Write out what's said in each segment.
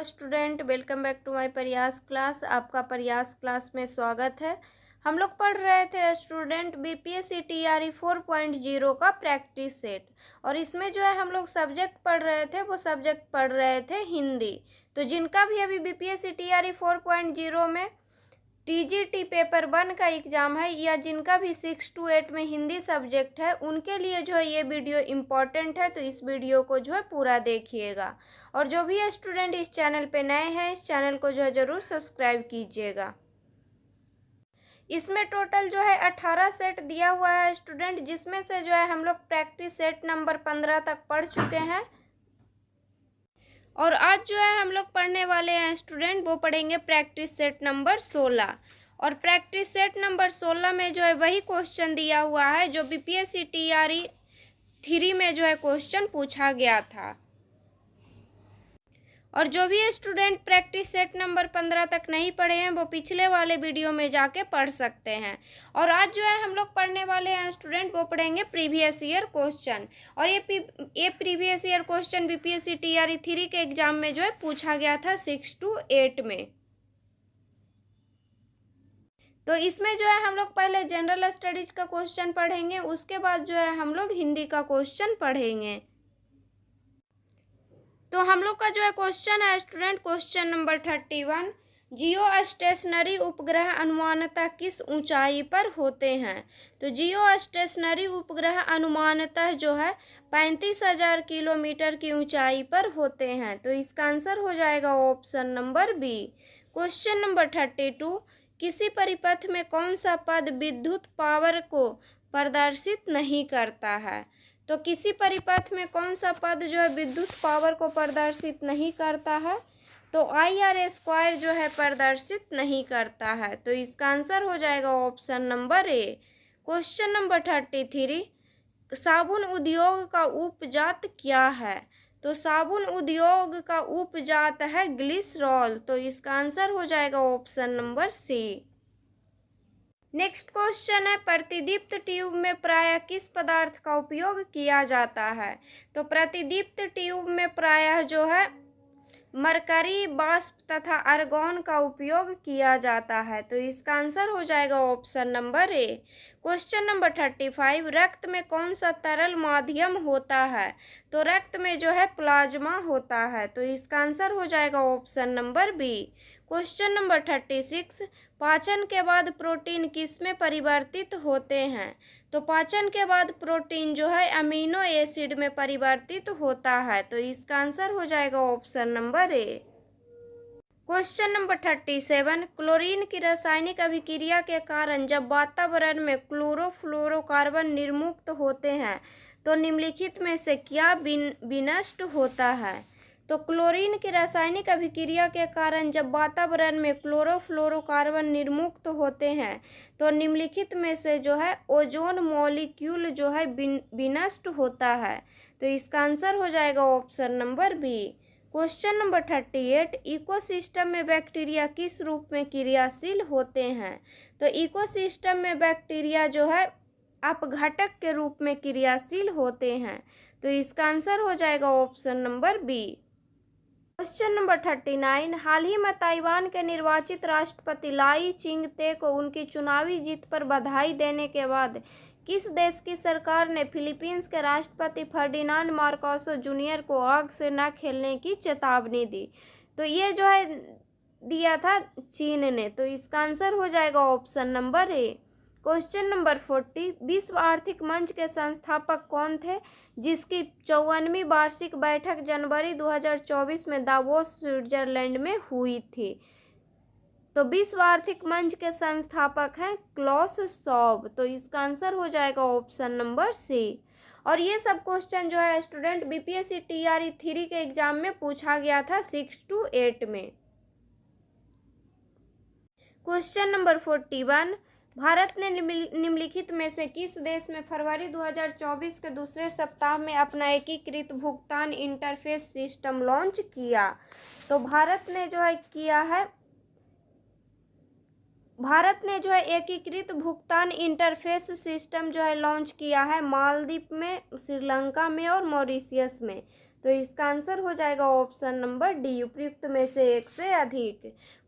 Student, welcome back to my Prayas class. आपका Prayas class में स्वागत है। हम लोग पढ़ रहे थे स्टूडेंट बीपीएससी टीआरई 4.0 का प्रैक्टिस सेट, और इसमें जो है हम लोग सब्जेक्ट पढ़ रहे थे, वो सब्जेक्ट पढ़ रहे थे हिंदी। तो जिनका भी अभी बीपीएससी टीआरई 4.0 में टीजीटी पेपर 1 का एग्ज़ाम है, या जिनका भी 6 to 8 में हिंदी सब्जेक्ट है, उनके लिए जो है ये वीडियो इम्पॉर्टेंट है। तो इस वीडियो को जो है पूरा देखिएगा, और जो भी स्टूडेंट इस चैनल पे नए हैं, इस चैनल को जो है ज़रूर सब्सक्राइब कीजिएगा। इसमें टोटल जो है 18 सेट दिया हुआ है स्टूडेंट, जिसमें से जो है हम लोग प्रैक्टिस सेट नंबर 15 तक पढ़ चुके हैं। और आज जो है हम लोग पढ़ने वाले हैं स्टूडेंट, वो पढ़ेंगे प्रैक्टिस सेट नंबर 16। और प्रैक्टिस सेट नंबर 16 में जो है वही क्वेश्चन दिया हुआ है जो बीपीएससी टीआरई 3 में जो है क्वेश्चन पूछा गया था। और जो भी स्टूडेंट प्रैक्टिस सेट नंबर 15 तक नहीं पढ़े हैं, वो पिछले वाले वीडियो में जाके पढ़ सकते हैं। और आज जो है हम लोग पढ़ने वाले हैं स्टूडेंट, वो पढ़ेंगे प्रीवियस ईयर क्वेश्चन। और ये previous year question BPSC TRE 3 के एग्जाम में जो है पूछा गया था 6 to 8 में। तो इसमें जो है हम लोग पहले जनरल स्टडीज का क्वेश्चन पढ़ेंगे, उसके बाद जो है हम लोग हिंदी का क्वेश्चन पढ़ेंगे। तो हम लोग का जो है क्वेश्चन है स्टूडेंट, क्वेश्चन नंबर 31, जियो स्टेशनरी उपग्रह अनुमानतः किस ऊंचाई पर होते हैं। तो जियो स्टेशनरी उपग्रह अनुमानतः जो है 35,000 किलोमीटर की ऊंचाई पर होते हैं। तो इसका आंसर हो जाएगा option number B. Question number 32, किसी परिपथ में कौन सा पद विद्युत पावर को प्रदर्शित नहीं करता है। तो किसी परिपथ में कौन सा पद जो है विद्युत पावर को प्रदर्शित नहीं करता है। तो IR² जो है प्रदर्शित नहीं करता है। तो इसका आंसर हो जाएगा option number A. Question number 33, साबुन उद्योग का उपजात क्या है। तो साबुन उद्योग का उपजात है ग्लिसरॉल। तो इसका आंसर हो जाएगा option number C. Next question है, प्रतिदीप्त ट्यूब में प्रायः किस पदार्थ का उपयोग किया जाता है। तो प्रतिदीप्त ट्यूब में प्रायः जो है मरकरी वाष्प तथा आर्गन का उपयोग किया जाता है। तो इसका आंसर हो जाएगा option number A. Question number 35, रक्त में कौन सा तरल माध्यम होता है। तो रक्त में जो है प्लाज्मा होता है। तो इसका आंसर हो जाएगा option number B. Question number 36, पाचन के बाद प्रोटीन किस में परिवर्तित होते हैं। तो पाचन के बाद प्रोटीन जो है अमीनो एसिड में परिवर्तित होता है। तो इसका आंसर हो जाएगा option number A. Question number 37, chlorine की रासायनिक अभिक्रिया के कारण जब वातावरण में क्लोरोफ्लोरोकार्बन निर्मुक्त होते हैं, तो निम्नलिखित में से क्या विनष्ट होता है। तो क्लोरीन की रासायनिक अभिक्रिया के कारण जब वातावरण में क्लोरोफ्लोरोकार्बन निर्मुक्त होते हैं, तो निम्नलिखित में से जो है ओजोन मॉलिक्यूल जो है विनष्ट होता है। तो इसका आंसर हो जाएगा option number B. Question number 38, ecosystem में बैक्टीरिया किस रूप में क्रियाशील होते हैं। तो इकोसिस्टम में बैक्टीरिया जो है अपघटक के रूप में क्रियाशील होते हैं। तो इसका आंसर हो जाएगा option number B. Question number 39, हाल ही में ताइवान के निर्वाचित राष्ट्रपति लाई चिंग-ते को उनकी चुनावी जीत पर बधाई देने के बाद किस देश की सरकार ने फिलीपींस के राष्ट्रपति फर्डिनांड मार्कोस जूनियर को आग से न खेलने की चेतावनी दी। तो ये जो है दिया था चीन ने। तो इसका आंसर हो जाएगा option number A. Question number 40, विश्व आर्थिक मंच के संस्थापक कौन थे, जिसकी 54वीं वार्षिक बैठक जनवरी 2024 में दावोस स्विट्जरलैंड में हुई थी। तो विश्व आर्थिक मंच के संस्थापक हैं क्लॉस शॉब। तो इसका आंसर हो जाएगा ऑप्शन नंबर सी। और ये सब क्वेश्चन जो है स्टूडेंट बीपीएससी टीआरई 3 के एग्जाम में पूछा गया था 6 to 8 में। क्वेश्चन नंबर 41, भारत ने निम्नलिखित में से किस देश में फरवरी 2024 के दूसरे सप्ताह में अपना एकीकृत भुगतान इंटरफेस सिस्टम लॉन्च किया। तो भारत ने जो है एकीकृत भुगतान इंटरफेस सिस्टम जो है लॉन्च किया है मालदीव में, श्रीलंका में और मॉरिशियस में। तो इसका आंसर हो जाएगा ऑप्शन नंबर डी, उपयुक्त में से एक से अधिक।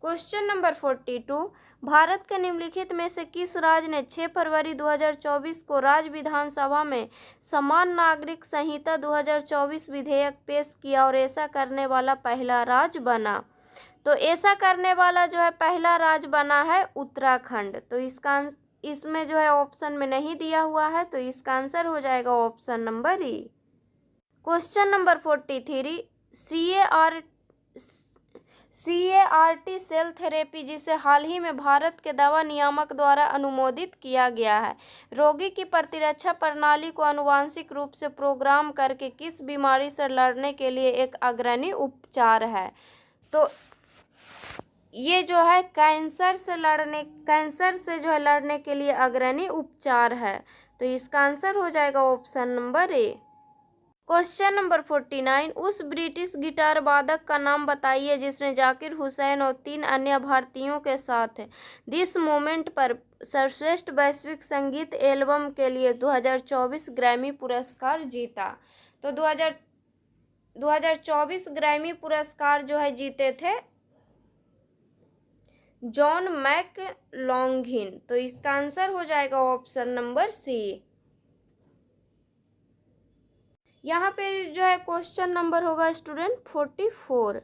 क्वेश्चन नंबर 42, भारत के निम्नलिखित में से किस राज्य ने 6 फरवरी 2024 को राज्य विधानसभा में समान नागरिक संहिता 2024 विधेयक पेश किया और ऐसा करने वाला पहला राज्य बना? तो ऐसा करने वाला जो है पहला राज्य बना है उत्तराखंड। तो इसमें जो है ऑप्शन में नहीं दिया हुआ है, तो इसका आंसर हो जाएगा option number E. Question number 43, CAR-T cell therapy, जिसे हाल ही में भारत के दवा नियामक द्वारा अनुमोदित किया गया है, रोगी की प्रतिरक्षा प्रणाली को आनुवांशिक रूप से प्रोग्राम करके किस बीमारी से लड़ने के लिए एक अग्रणी उपचार है? तो ये जो है कैंसर से जो है लड़ने के लिए अग्रणी उपचार है। तो इसका आंसर हो जाएगा option number A. Question number 49, उस ब्रिटिश गिटार वादक का नाम बताइए जिसने जाकिर हुसैन और 3 अन्य भारतीयों के साथ दिस मोमेंट पर सर्वश्रेष्ठ वैश्विक संगीत एल्बम के लिए 2024 ग्रैमी पुरस्कार जीता। तो 2024 ग्रैमी पुरस्कार जो है जीते थे जॉन मैकलॉन्घिन। तो इसका आंसर हो जाएगा ऑप्शन नंबर सी। यहाँ पे जो है क्वेश्चन नंबर होगा स्टूडेंट 44।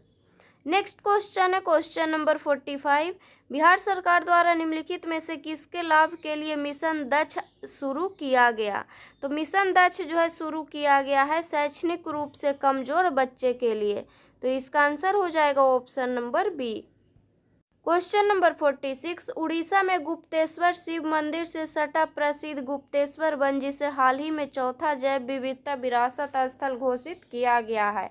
नेक्स्ट क्वेश्चन है क्वेश्चन नंबर 45, बिहार सरकार द्वारा निम्नलिखित में से किसके लाभ के लिए मिशन दक्ष शुरू किया गया? तो मिशन दक्ष जो है शुरू किया गया है शैक्षणिक रूप से कमजोर बच्चे के लिए। तो इसका आंसर हो जाएगा option number B. Question number 46, Orissa में गुप्तेश्वर शिव मंदिर से सटा प्रसिद्ध गुप्तेश्वर वन, जिसे हाल ही में चौथा जैव विविधता विरासत स्थल घोषित किया गया है,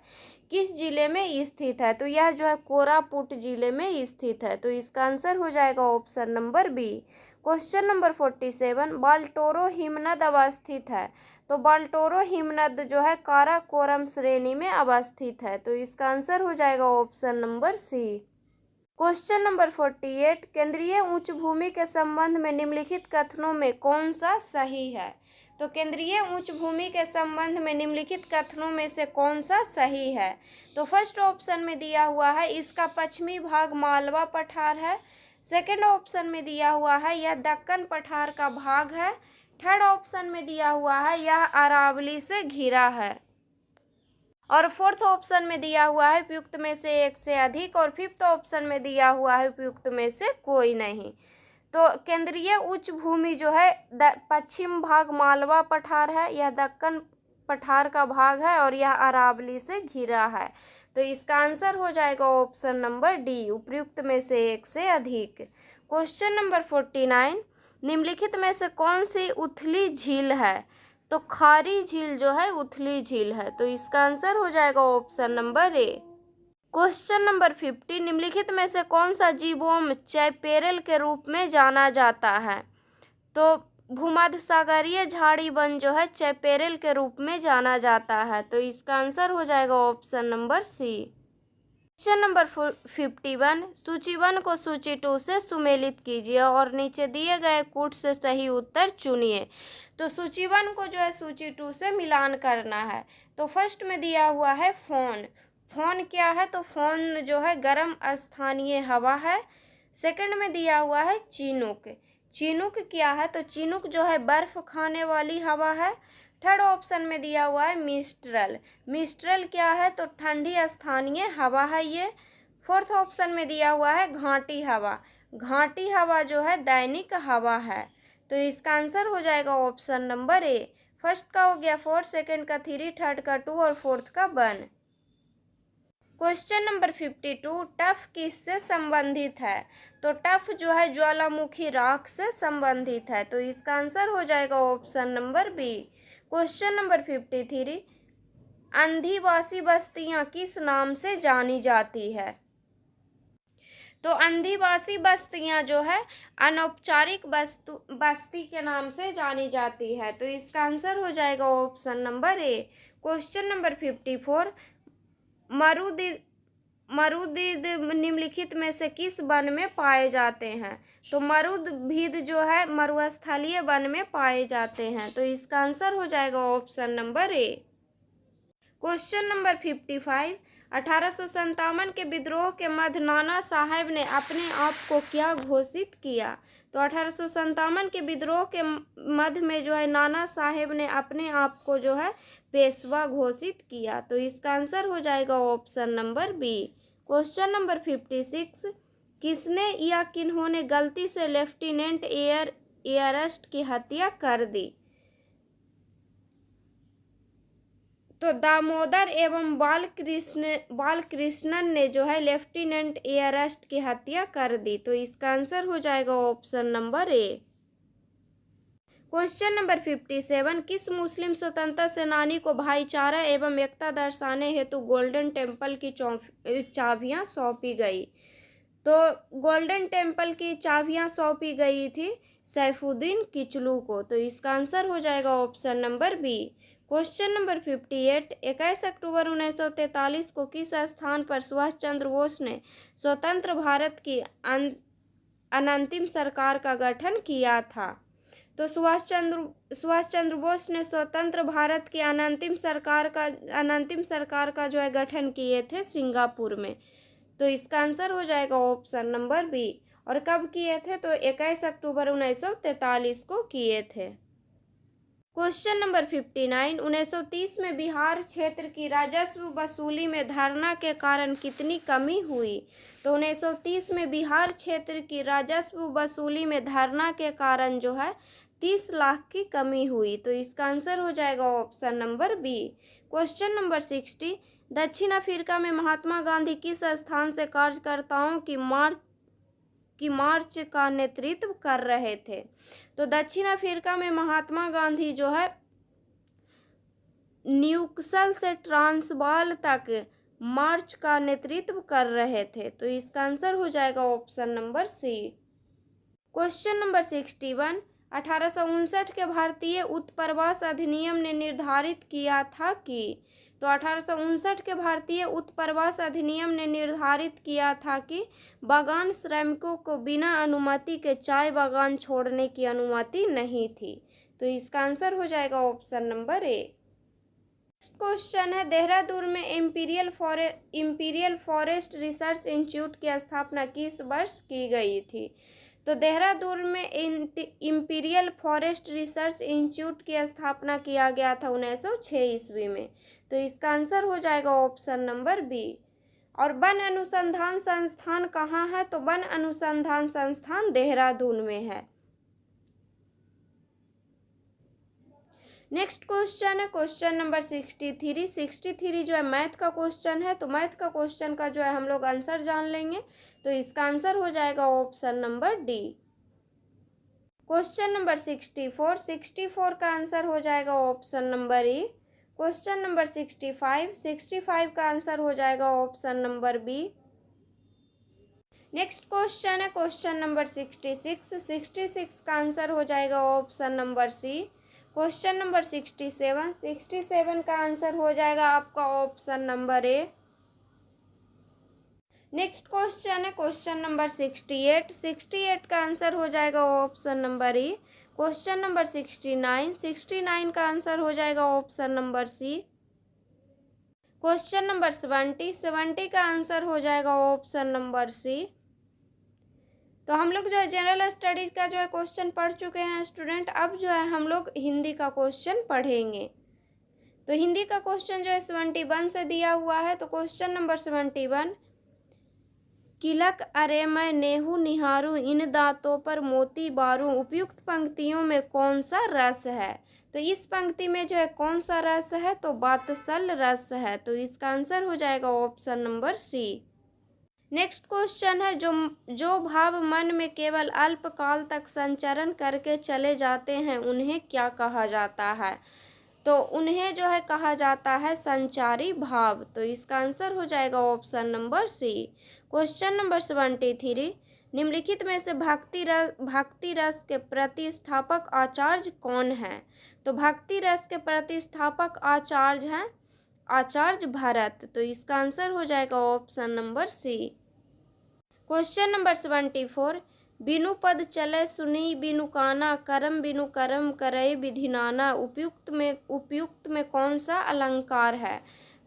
किस जिले में स्थित है? तो यह जो है कोरापुट जिले में स्थित है। तो इसका आंसर हो जाएगा option number B. Question number 47, Baltoro हिमनद अवस्थित है। तो बाल्टोरो हिमनद जो है काराकोरम श्रेणी में अवस्थित है। तो इसका आंसर हो जाएगा option number C. Question number 48, केंद्रीय उच्च भूमि के संबंध में निम्नलिखित कथनों में कौन सा सही है? तो केंद्रीय उच्च भूमि के संबंध में निम्नलिखित कथनों में से कौन सा सही है? तो फर्स्ट ऑप्शन में दिया हुआ है इसका पश्चिमी भाग मालवा पठार है। सेकंड ऑप्शन में दिया हुआ है यह दक्कन पठार का भाग है। थर्ड ऑप्शन में दिया हुआ है यह अरावली से घिरा है। और फोर्थ ऑप्शन में दिया हुआ है उपयुक्त में से एक से अधिक। और फिफ्थ ऑप्शन में दिया हुआ है उपयुक्त में से कोई नहीं। तो केंद्रीय उच्च भूमि जो है पश्चिम भाग मालवा पठार है, यह दक्कन पठार का भाग है और यह अरावली से घिरा है। तो इसका आंसर हो जाएगा ऑप्शन नंबर डी, उपयुक्त में से एक से अधिक। क्वेश्चन नंबर 49, निम्नलिखित में से कौन सी उथली झील है? तो खारी झील जो है उथली झील है। तो इसका आंसर हो जाएगा option number A. Question number 50, निम्नलिखित में से कौन सा जीवोम चैपेरल के रूप में जाना जाता है? तो भूमध्य सागरीय झाड़ी वन जो है चैपेरल के रूप में जाना जाता है। तो इसका आंसर हो जाएगा option number C. Question number 51, सूची 1 को सूची 2 से सुमेलित कीजिए और नीचे दिए गए कूट से सही उत्तर चुनिए। तो सूची 1 को जो है सूची 2 से मिलान करना है। तो फर्स्ट में दिया हुआ है फोन। फोन क्या है? तो फोन जो है गर्म स्थानीय हवा है। सेकंड में दिया हुआ है चिनूक। चिनूक क्या है? तो चिनूक जो है बर्फ खाने वाली हवा है। थर्ड ऑप्शन में दिया हुआ है मिस्ट्रल। मिस्ट्रल क्या है? तो ठंडी स्थानीय हवा है ये। फोर्थ ऑप्शन में दिया हुआ है घाटी हवा। घाटी हवा जो है दैनिक हवा है। तो इसका आंसर हो जाएगा ऑप्शन नंबर ए। फर्स्ट का हो गया 4, सेकंड का 3, थर्ड का 2 और फोर्थ का 1। क्वेश्चन नंबर 52, टफ किससे संबंधित है? तो टफ जो है ज्वालामुखी राख से संबंधित है। तो इसका आंसर हो जाएगा option number B. Question number 53, आदिवासी बस्तियां किस नाम से जानी जाती है? तो आदिवासी बस्तियां जो है अनौपचारिक बस्ती के नाम से जानी जाती है। तो इसका आंसर हो जाएगा option number A. Question number 54, मरुदीद निम्नलिखित में से किस वन में पाए जाते हैं? तो मरुदभीद जो है मरुस्थलीय वन में पाए जाते हैं। तो इसका आंसर हो जाएगा option number A. Question number 55, 1857 के विद्रोह के मध्य नाना साहेब ने अपने आप को क्या घोषित किया? तो 1857 के विद्रोह के मध्य में जो है नाना साहेब ने अपने आप को जो है पेशवा घोषित किया। तो इसका आंसर हो जाएगा option number B. Question number 56, किसने या किन्होंने गलती से लेफ्टिनेंट एयरस्ट की हत्या कर दी? तो दामोदर एवं बालकृष्णन ने जो है लेफ्टिनेंट एयरस्ट की हत्या कर दी। तो इसका आंसर हो जाएगा option number A. Question number 57, किस मुस्लिम स्वतंत्रता सेनानी को भाईचारा एवं एकता दर्शाने हेतु गोल्डन टेम्पल की चाबियां सौंपी गई? तो गोल्डन टेम्पल की चाबियां सौंपी गई थी सैफुद्दीन किचलू को। तो इसका आंसर हो जाएगा option number B. Question number 58, 21 अक्टूबर 1943 को किस स्थान पर सुभाष चंद्र बोस ने स्वतंत्र भारत की अनंतिम सरकार का गठन किया था? तो सुभाष चंद्र बोस ने स्वतंत्र भारत की अनंतिम सरकार का जो है गठन किए थे सिंगापुर में। तो इसका आंसर हो जाएगा ऑप्शन नंबर बी। और कब किए थे? तो 21 अक्टूबर 1943 को किए थे। क्वेश्चन नंबर 59, 1930 में बिहार क्षेत्र की राजस्व वसूली में धरना के कारण कितनी कमी हुई? तो 1930 में बिहार क्षेत्र की राजस्व वसूली में धरना के कारण जो है 30 लाख की कमी हुई। तो इसका आंसर हो जाएगा option number B. Question number 60, दक्षिण अफ्रीका में महात्मा गांधी किस स्थान से कार्यकर्ताओं की मार्च का नेतृत्व कर रहे थे? तो दक्षिण अफ्रीका में महात्मा गांधी जो है न्यूकसल से ट्रांसवाल तक मार्च का नेतृत्व कर रहे थे। तो इसका आंसर हो जाएगा option number C. Question number 61, 1859 के भारतीय उत्प्रवास अधिनियम ने निर्धारित किया था कि? तो 1859 के भारतीय उत्प्रवास अधिनियम ने निर्धारित किया था कि बागान श्रमिकों को बिना अनुमति के चाय बागान छोड़ने की अनुमति नहीं थी। तो इसका आंसर हो जाएगा ऑप्शन नंबर ए। क्वेश्चन है, देहरादून में इंपीरियल फॉरेस्ट रिसर्च इंस्टीट्यूट की स्थापना किस वर्ष की गई थी? तो देहरादून में इंपीरियल फॉरेस्ट रिसर्च इंस्टीट्यूट की स्थापना किया गया था 1906 ईस्वी में। तो इसका आंसर हो जाएगा ऑप्शन नंबर बी। और वन अनुसंधान संस्थान कहाँ है? तो वन अनुसंधान संस्थान देहरादून में है। नेक्स्ट क्वेश्चन है क्वेश्चन नंबर 63 जो है मैथ का क्वेश्चन है। तो मैथ का क्वेश्चन का जो है हम लोग आंसर जान लेंगे। तो इसका आंसर हो जाएगा option number D. Question number 64 का आंसर हो जाएगा option number A. Question number 65 का आंसर हो जाएगा option number B. Next question है क्वेश्चन नंबर 66 का आंसर हो जाएगा option number C. Question number 67 का आंसर हो जाएगा आपका option number A. Next question है क्वेश्चन नंबर 68 का आंसर हो जाएगा option number A. Question number 69 का आंसर हो जाएगा option number C. Question number 70 का आंसर हो जाएगा ऑप्शन नंबर सी। तो हम लोग जो है जनरल स्टडीज का जो है क्वेश्चन पढ़ चुके हैं स्टूडेंट। अब जो है हम लोग हिंदी का क्वेश्चन पढ़ेंगे। तो हिंदी का क्वेश्चन जो है 71 से दिया हुआ है। तो क्वेश्चन नंबर 71, किलक अरे मैं नेहू निहारू इन दांतों पर मोती बारू उपयुक्त पंक्तियों में कौन सा रस है? तो इस पंक्ति में जो है कौन सा रस है? तो बातसल रस है। तो इसका आंसर हो जाएगा option number C. Next question है, जो भाव मन में केवल अल्पकाल तक संचरण करके चले जाते हैं उन्हें क्या कहा जाता है? तो उन्हें जो है कहा जाता है संचारी भाव। तो इसका आंसर हो जाएगा option number C. Question number 73, निम्नलिखित में से भक्ति रस के प्रतिस्थापक आचार्य कौन है? तो भक्ति रस के प्रतिस्थापक आचार्य हैं आचार्य भरत। तो इसका आंसर हो जाएगा option number C. Question number 74, बिनु पद चले सुनी बिनु काना करम बिनु करम करई विधि नाना उपयुक्त में कौन सा अलंकार है?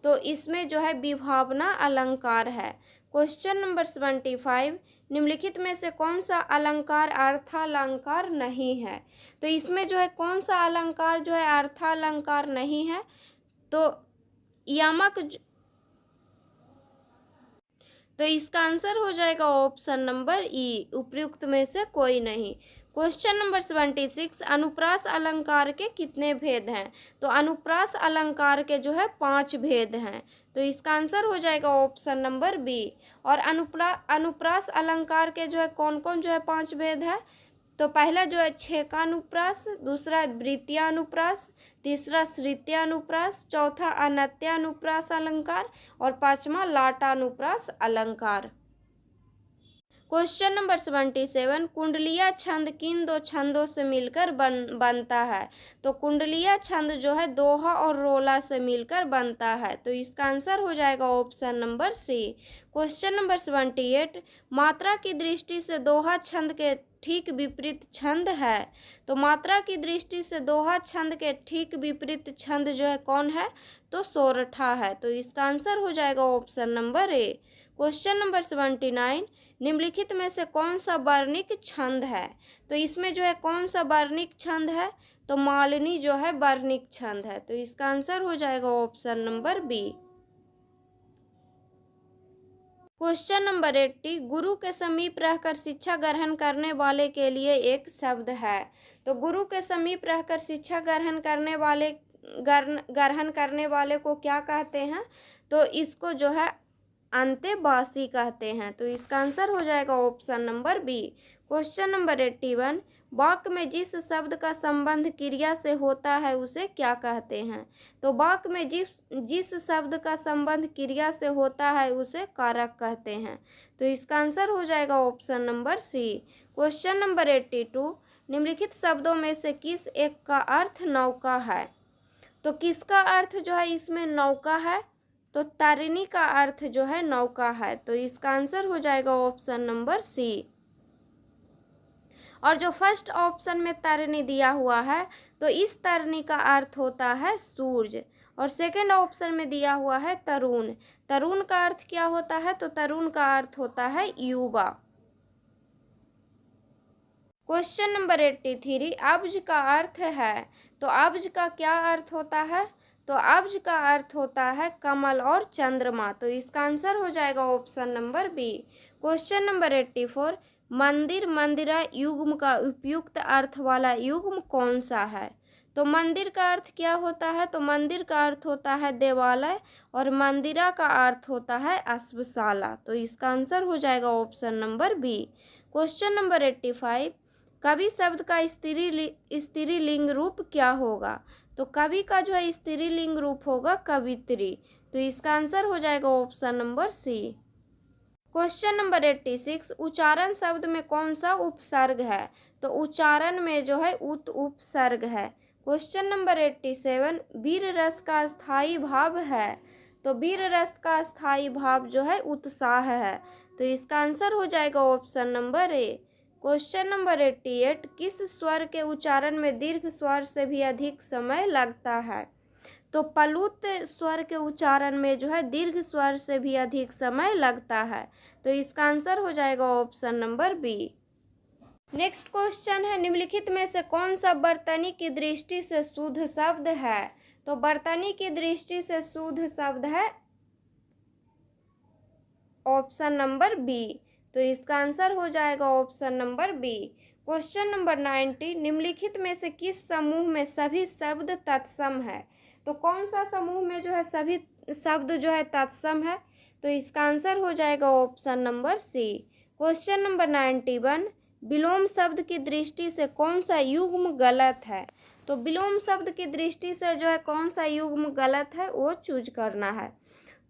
तो इसमें जो है विभावना अलंकार है। क्वेश्चन नंबर 75, निम्नलिखित में से कौन सा अलंकार अर्थालंकार नहीं है? तो इसमें जो है कौन सा अलंकार जो है अर्थालंकार नहीं है? तो यमक तो इसका आंसर हो जाएगा ऑप्शन नंबर ई, उपयुक्त में से कोई नहीं। क्वेश्चन नंबर 76, अनुप्रास अलंकार के कितने भेद हैं? तो अनुप्रास अलंकार के जो है 5 भेद हैं। तो इसका आंसर हो जाएगा ऑप्शन नंबर बी। और अनुप्रास अलंकार के जो है कौन कौन जो है 5 भेद है? तो पहला जो है छेकानुप्रास, दूसरा वृत्तियानुप्रास, तीसरा श्रित्यानुप्रास, चौथा अनत्यानुप्रास अलंकार और पांचवा लाटानुप्रास अलंकार। क्वेश्चन नंबर 77, कुंडलिया छंद किन 2 छंदों से मिलकर बनता है? तो कुंडलिया छंद जो है दोहा और रोला से मिलकर बनता है। तो इसका आंसर हो जाएगा option number C. Question number 78, मात्रा की दृष्टि से दोहा छंद के ठीक विपरीत छंद है। तो मात्रा की दृष्टि से दोहा छंद के ठीक विपरीत छंद जो है कौन है? तो सोरठा है। तो इसका आंसर हो जाएगा option number A. Question number 79, निम्नलिखित में से कौन सा वर्णिक छंद है? तो इसमें जो है कौन सा वर्णिक छंद है? तो मालिनी जो है वर्णिक छंद है। तो इसका आंसर हो जाएगा option number B. Question number 80, गुरु के समीप रहकर शिक्षा ग्रहण करने वाले के लिए एक शब्द है। तो गुरु के समीप रहकर शिक्षा ग्रहण करने वाले को क्या कहते हैं? तो इसको जो है अंतेवासी कहते हैं। तो इसका आंसर हो जाएगा option number B. Question number 81, वाक्य में जिस शब्द का संबंध क्रिया से होता है उसे क्या कहते हैं? तो वाक्य में जिस शब्द का संबंध क्रिया से होता है उसे कारक कहते हैं। तो इसका आंसर हो जाएगा option number C. Question number 82, निम्नलिखित शब्दों में से किस एक का अर्थ नौका है? तो किसका अर्थ जो है इसमें नौका है? तो तारिणी का अर्थ जो है नौका है। तो इसका आंसर हो जाएगा ऑप्शन नंबर सी। और जो फर्स्ट ऑप्शन में तारिणी दिया हुआ है तो इस तारिणी का अर्थ होता है सूरज। और सेकंड ऑप्शन में दिया हुआ है तरुण। तरुण का अर्थ क्या होता है? तो तरुण का अर्थ होता है युवा। क्वेश्चन नंबर 83, अब्ज का अर्थ है। तो अब्ज का क्या अर्थ होता है? तो अब्ज का अर्थ होता है कमल और चंद्रमा। तो इसका आंसर हो जाएगा option number B. Question number 84, मंदिर मंदिरा युग्म का उपयुक्त अर्थ वाला युग्म कौन सा है? तो मंदिर का अर्थ क्या होता है? तो मंदिर का अर्थ होता है देवालय और मंदिरा का अर्थ होता है अश्वशाला। तो इसका आंसर हो जाएगा option number B. Question number 85, कवि शब्द का स्त्रीलिंग रूप क्या होगा? तो कवि का जो है स्त्रीलिंग रूप होगा कवित्री। तो इसका आंसर हो जाएगा option number C. Question number 86, उच्चारण शब्द में कौन सा उपसर्ग है? तो उच्चारण में जो है उपसर्ग है। क्वेश्चन नंबर 87, वीर रस का स्थायी भाव है। तो वीर रस का स्थायी भाव जो है उत्साह है। तो इसका आंसर हो जाएगा option number A. Question number 88, किस स्वर के उच्चारण में दीर्घ स्वर से भी अधिक समय लगता है? तो प्लुत स्वर के उच्चारण में जो है दीर्घ स्वर से भी अधिक समय लगता है। तो इसका आंसर हो जाएगा option number B. Next question है, निम्नलिखित में से कौन सा वर्तनी की दृष्टि से शुद्ध शब्द है? तो वर्तनी की दृष्टि से शुद्ध शब्द है ऑप्शन नंबर बी। तो इसका आंसर हो जाएगा option number B. Question number 90, निम्नलिखित में से किस समूह में सभी शब्द तत्सम है? तो कौन सा समूह में जो है सभी शब्द जो है तत्सम है? तो इसका आंसर हो जाएगा option number C. Question number 91, विलोम शब्द की दृष्टि से कौन सा युग्म गलत है? तो विलोम शब्द की दृष्टि से जो है कौन सा युग्म गलत है वो चूज करना है।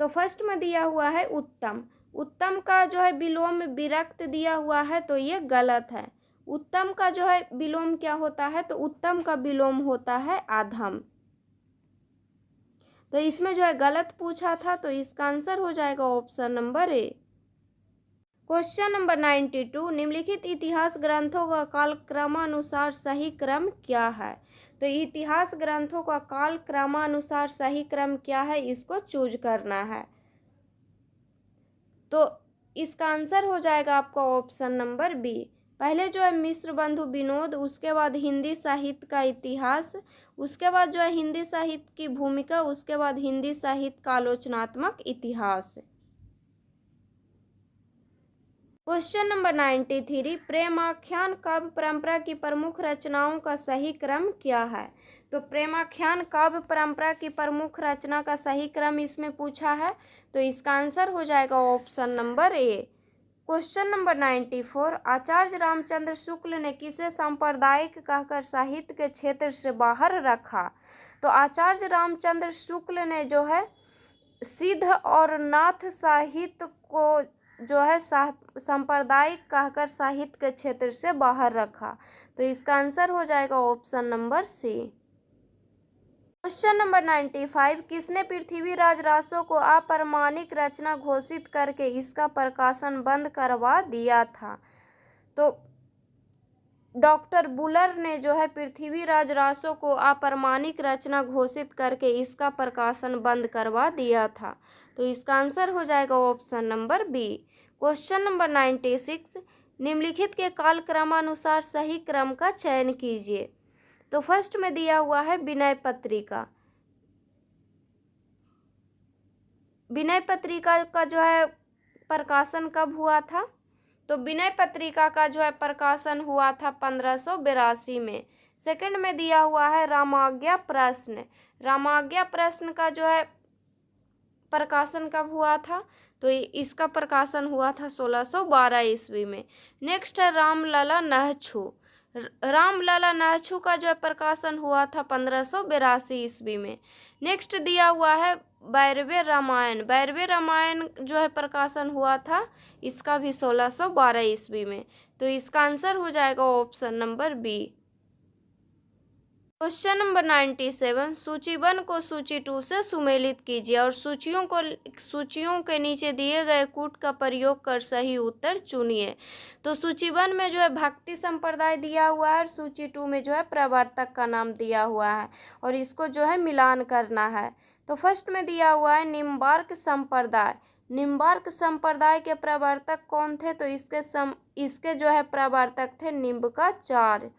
तो फर्स्ट में दिया हुआ है उत्तम। उत्तम का जो है विलोम विरक्त दिया हुआ है तो ये गलत है। उत्तम का जो है विलोम क्या होता है? तो उत्तम का विलोम होता है अधम। तो इसमें जो है गलत पूछा था तो इसका आंसर हो जाएगा option number A. Question number 92, निम्नलिखित इतिहास ग्रंथों का कालक्रमानुसार सही क्रम क्या है? तो इतिहास ग्रंथों का काल क्रमानुसार सही क्रम क्या है, इसको चूज करना है। तो इसका आंसर हो जाएगा आपका ऑप्शन नंबर बी। पहले जो है मिश्र बंधु विनोद, उसके बाद हिंदी साहित्य का इतिहास, उसके बाद जो है हिंदी साहित्य की भूमिका, उसके बाद हिंदी साहित्य का आलोचनात्मक इतिहास। क्वेश्चन नंबर 93, प्रेमाख्यान काव्य परंपरा की प्रमुख रचनाओं का सही क्रम क्या है। तो प्रेमाख्यान काव्य परंपरा की प्रमुख रचना का सही क्रम इसमें पूछा है, तो इसका आंसर हो जाएगा option number A. Question number 94, आचार्य रामचंद्र शुक्ल ने किसे सांप्रदायिक कहकर साहित्य के क्षेत्र से बाहर रखा। तो आचार्य रामचंद्र शुक्ल ने जो है सिद्ध और नाथ साहित्य को जो है सांप्रदायिक कहकर साहित्य के क्षेत्र से बाहर रखा। तो इसका आंसर हो जाएगा option number C. Question number 95, किसने पृथ्वीराज रासो को अप्रमाणिक रचना घोषित करके इसका प्रकाशन बंद करवा दिया था। तो डॉक्टर बुलर ने जो है पृथ्वीराज रासो को अप्रमाणिक रचना घोषित करके इसका प्रकाशन बंद करवा दिया था। तो इसका आंसर हो जाएगा option number B. Question number 96, निम्नलिखित के काल क्रमानुसार सही क्रम का चयन कीजिए। तो फर्स्ट में दिया हुआ है विनय पत्रिका। विनय पत्रिका का जो है प्रकाशन कब हुआ था। तो विनय पत्रिका का जो है प्रकाशन हुआ था 1582 में। सेकंड में दिया हुआ है रामाज्ञा प्रश्न। रामाज्ञा प्रश्न का जो है प्रकाशन कब हुआ था। तो इसका प्रकाशन हुआ था 1612 ईस्वी में। नेक्स्ट है रामलला नहछू। रामलला नहछू का जो है प्रकाशन हुआ था 1582 ईस्वी में। नेक्स्ट दिया हुआ है बैरवे रामायण। बैरवे रामायण जो है प्रकाशन हुआ था इसका भी 1612 ईस्वी में। तो इसका आंसर हो जाएगा option number B. Question number 97, सूचीबद्ध को सूची 2 से सुमेलित कीजिए और सूचियों के नीचे दिए गए कूट का प्रयोग कर सही उत्तर चुनिए। तो सूचीबद्ध में जो है भक्ति संप्रदाय दिया हुआ है और सूची 2 में जो है प्रवर्तक का नाम दिया हुआ है और इसको जो है मिलान करना है। तो फर्स्ट में दिया हुआ है निम्बार्क संप्रदाय। निम्बार्क संप्रदाय के प्रवर्तक कौन थे। तो इसके जो है प्रवर्तक थे निम्बकाचार्य।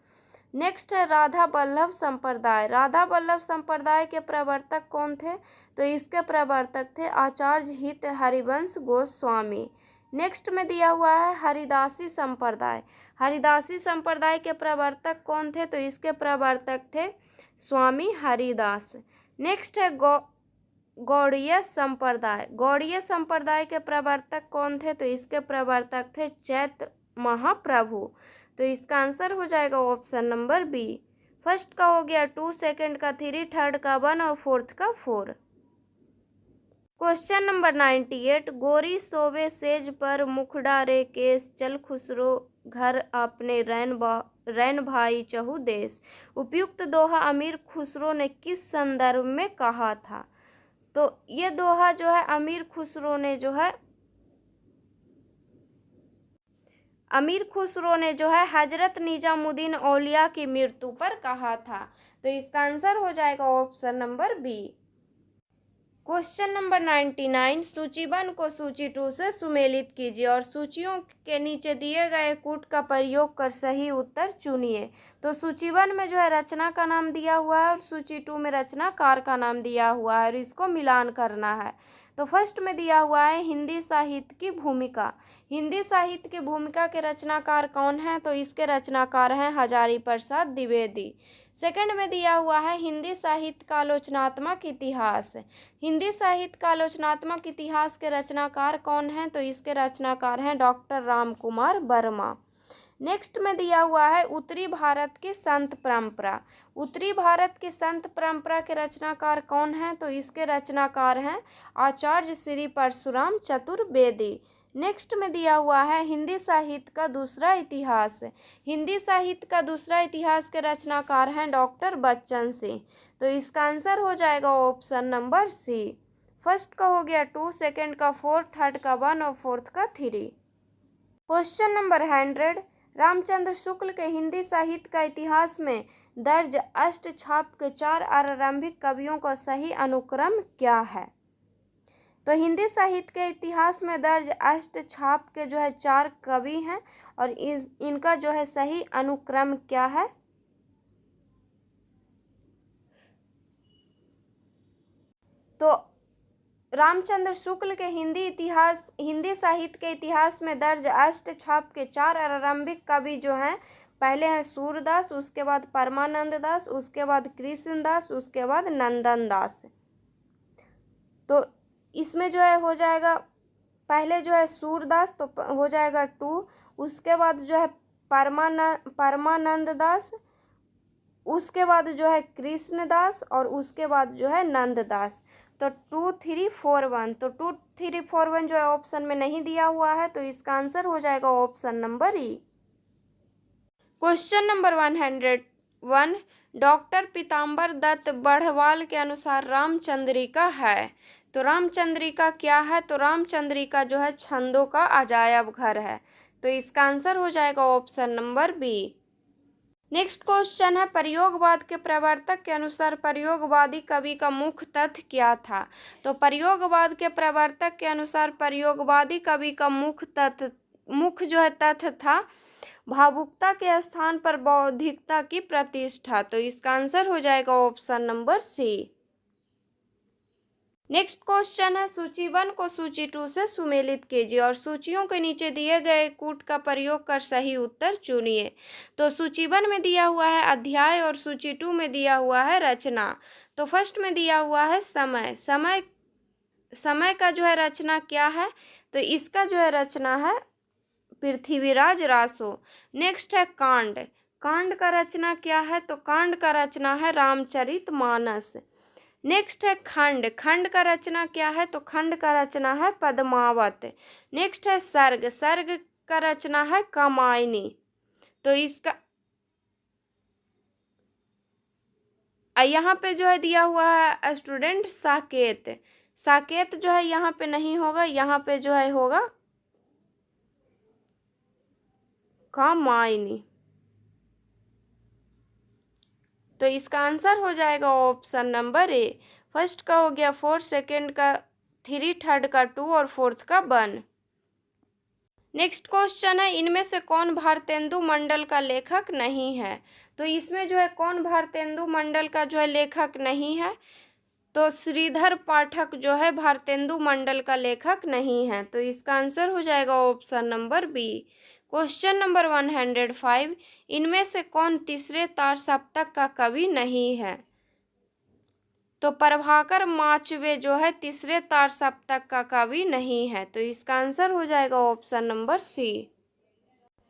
नेक्स्ट है राधा वल्लभ संप्रदाय। राधा वल्लभ संप्रदाय के प्रवर्तक कौन थे। तो इसके प्रवर्तक थे आचार्य हित हरिवंश गोस्वामी। नेक्स्ट में दिया हुआ है हरिदासी संप्रदाय। हरिदासी संप्रदाय के प्रवर्तक कौन थे। तो इसके प्रवर्तक थे स्वामी हरिदास। नेक्स्ट है गौड़ीय संप्रदाय। गौड़ीय संप्रदाय के प्रवर्तक कौन थे। तो इसके प्रवर्तक थे चैत्य महाप्रभु। तो इसका आंसर हो जाएगा ऑप्शन नंबर बी। फर्स्ट का हो गया 2, सेकंड का 3, थर्ड का 1 और फोर्थ का 4। क्वेश्चन नंबर 98, गोरी सोवे सेज पर मुखड़ा रे केस, चल खुसरो घर अपने रैन भाई चहु देश। उपयुक्त दोहा अमीर खुसरो ने किस संदर्भ में कहा था। तो ये दोहा जो है अमीर खुसरो ने जो है हजरत निजामुद्दीन औलिया की मृत्यु पर कहा था। तो इसका आंसर हो जाएगा option number B. Question number 99, सूचीबद्ध को सूची 2 से सुमेलित कीजिए और सूचियों के नीचे दिए गए कूट का प्रयोग कर सही उत्तर चुनिए। तो सूचीबद्ध में जो है रचना का नाम दिया हुआ है और सूची 2 में रचनाकार का नाम दिया हुआ है और इसको मिलान करना है। तो फर्स्ट में दिया हुआ है हिंदी साहित्य की भूमिका। हिंदी साहित्य की भूमिका के रचनाकार कौन हैं। तो इसके रचनाकार हैं हजारी प्रसाद द्विवेदी। सेकंड में दिया हुआ है हिंदी साहित्य का आलोचनात्मक इतिहास। हिंदी साहित्य का आलोचनात्मक इतिहास के रचनाकार कौन हैं। तो इसके रचनाकार हैं डॉक्टर राम कुमार वर्मा। नेक्स्ट में दिया हुआ है उत्तरी भारत की संत परंपरा। उत्तरी भारत की संत परंपरा के रचनाकार कौन हैं। तो इसके रचनाकार हैं आचार्य श्री परशुराम चतुर्वेदी। नेक्स्ट में दिया हुआ है हिंदी साहित्य का दूसरा इतिहास। हिंदी साहित्य का दूसरा इतिहास के रचनाकार हैं डॉक्टर बच्चन सिंह। तो इसका आंसर हो जाएगा ऑप्शन नंबर सी। फर्स्ट का हो गया 2, सेकंड का 4, थर्ड का 1 और फोर्थ का 3। क्वेश्चन नंबर 100, रामचंद्र शुक्ल के हिंदी साहित्य का इतिहास में दर्ज अष्टछाप के 4 आरंभिक कवियों का सही अनुक्रम क्या है? तो हिंदी साहित्य के इतिहास में दर्ज अष्टछाप के जो है 4 कवि हैं और इनका जो है सही अनुक्रम क्या है? तो रामचंद्र शुक्ल के हिंदी साहित्य के इतिहास में दर्ज अष्टछाप के 4 आरंभिक कवि जो हैं, पहले हैं सूरदास, उसके बाद परमानंद दास, उसके बाद कृष्णदास, उसके बाद नंदन दास। तो इसमें जो है हो जाएगा, पहले जो है सूरदास तो हो जाएगा 2, उसके बाद जो है परमानंद दास, उसके बाद जो है कृष्णदास और उसके बाद जो है नंददास। तो 2 3 4 1, तो 2 3 4 1 जो है ऑप्शन में नहीं दिया हुआ है, तो इसका आंसर हो जाएगा option number E. Question number 101, doctor Pitambar Dutt Barthwal के अनुसार रामचंद्रिका है। तो रामचंद्रिका क्या है? तो रामचंद्रिका जो है छंदों का अजायब घर है, तो इसका आंसर हो जाएगा option number B. Next question है, प्रयोगवाद के प्रवर्तक के अनुसार प्रयोगवादी कवि का मुख्य तथ्य क्या था? तो प्रयोगवाद के प्रवर्तक के अनुसार प्रयोगवादी कवि का मुख्य जो है तथ्य था भावुकता के स्थान पर बौद्धिकता की प्रतिष्ठा, तो इसका आंसर हो जाएगा option number C. Next question है, सूची 1 को सूची 2 से सुमेलित कीजिए और सूचियों के नीचे दिए गए कूट का प्रयोग कर सही उत्तर चुनिए। तो सूची 1 में दिया हुआ है अध्याय और सूची 2 में दिया हुआ है रचना। तो फर्स्ट में दिया हुआ है समय का जो है रचना क्या है? तो इसका जो है रचना है पृथ्वीराज रासो। नेक्स्ट है कांड का रचना क्या है? तो कांड का रचना है रामचरितमानस। नेक्स्ट है खंड का रचना क्या है? तो खंड का रचना है पद्मावत। नेक्स्ट है सर्ग का रचना है कामायनी। तो इसका यहाँ पे जो है दिया हुआ है स्टूडेंट साकेत जो है यहाँ पे नहीं होगा, यहाँ पे जो है होगा कामायनी। तो इसका आंसर हो जाएगा ऑप्शन नंबर ए। फर्स्ट का हो गया 4, सेकंड का 3, थर्ड का 2 और फोर्थ का 1। नेक्स्ट क्वेश्चन है, इनमें से कौन भारतेंदु मंडल का लेखक नहीं है? तो इसमें जो है कौन भारतेंदु मंडल का जो है लेखक नहीं है? तो श्रीधर पाठक जो है भारतेंदु मंडल का लेखक नहीं है, तो इसका आंसर हो जाएगा option number B. Question number 105, इनमें से कौन तीसरे तार सप्तक का कवि नहीं है? तो प्रभाकर माचवे जो है तीसरे तार सप्तक का कवि नहीं है, तो इसका आंसर हो जाएगा option number C.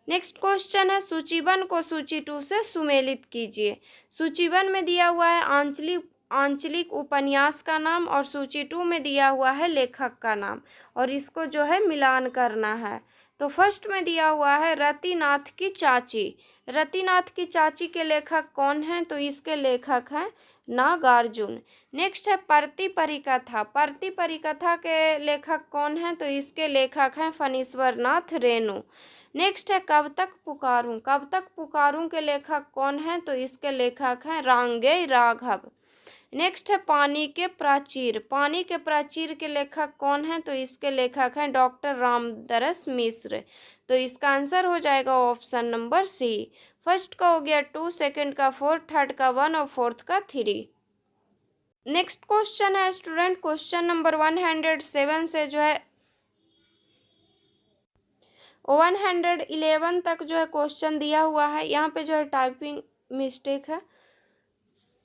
Next question है, सूची 1 को सूची 2 से सुमेलित कीजिए। सूची 1 में दिया हुआ है आंचलिक उपन्यास का नाम और सूची 2 में दिया हुआ है लेखक का नाम, और इसको जो है मिलान करना है। तो फर्स्ट में दिया हुआ है रतिनाथ की चाची। रतिनाथ की चाची के लेखक कौन हैं? तो इसके लेखक हैं नागार्जुन। नेक्स्ट है परती परिकथा के लेखक कौन हैं? तो इसके लेखक हैं फणीश्वर नाथ रेणु। नेक्स्ट है कब तक पुकारूं के लेखक कौन हैं? तो इसके लेखक हैं रांगेय राघव। नेक्स्ट है पानी के प्राचीर के लेखक कौन हैं? तो इसके लेखक हैं डॉक्टर रामदरस मिश्र। तो इसका आंसर हो जाएगा ऑप्शन नंबर सी। फर्स्ट का हो गया 2, सेकंड का 4, थर्ड का 1 और फोर्थ का 3। नेक्स्ट क्वेश्चन है स्टूडेंट, क्वेश्चन नंबर 107 से जो है 111 तक जो है क्वेश्चन दिया हुआ है। यहाँ पे जो है टाइपिंग मिस्टेक है।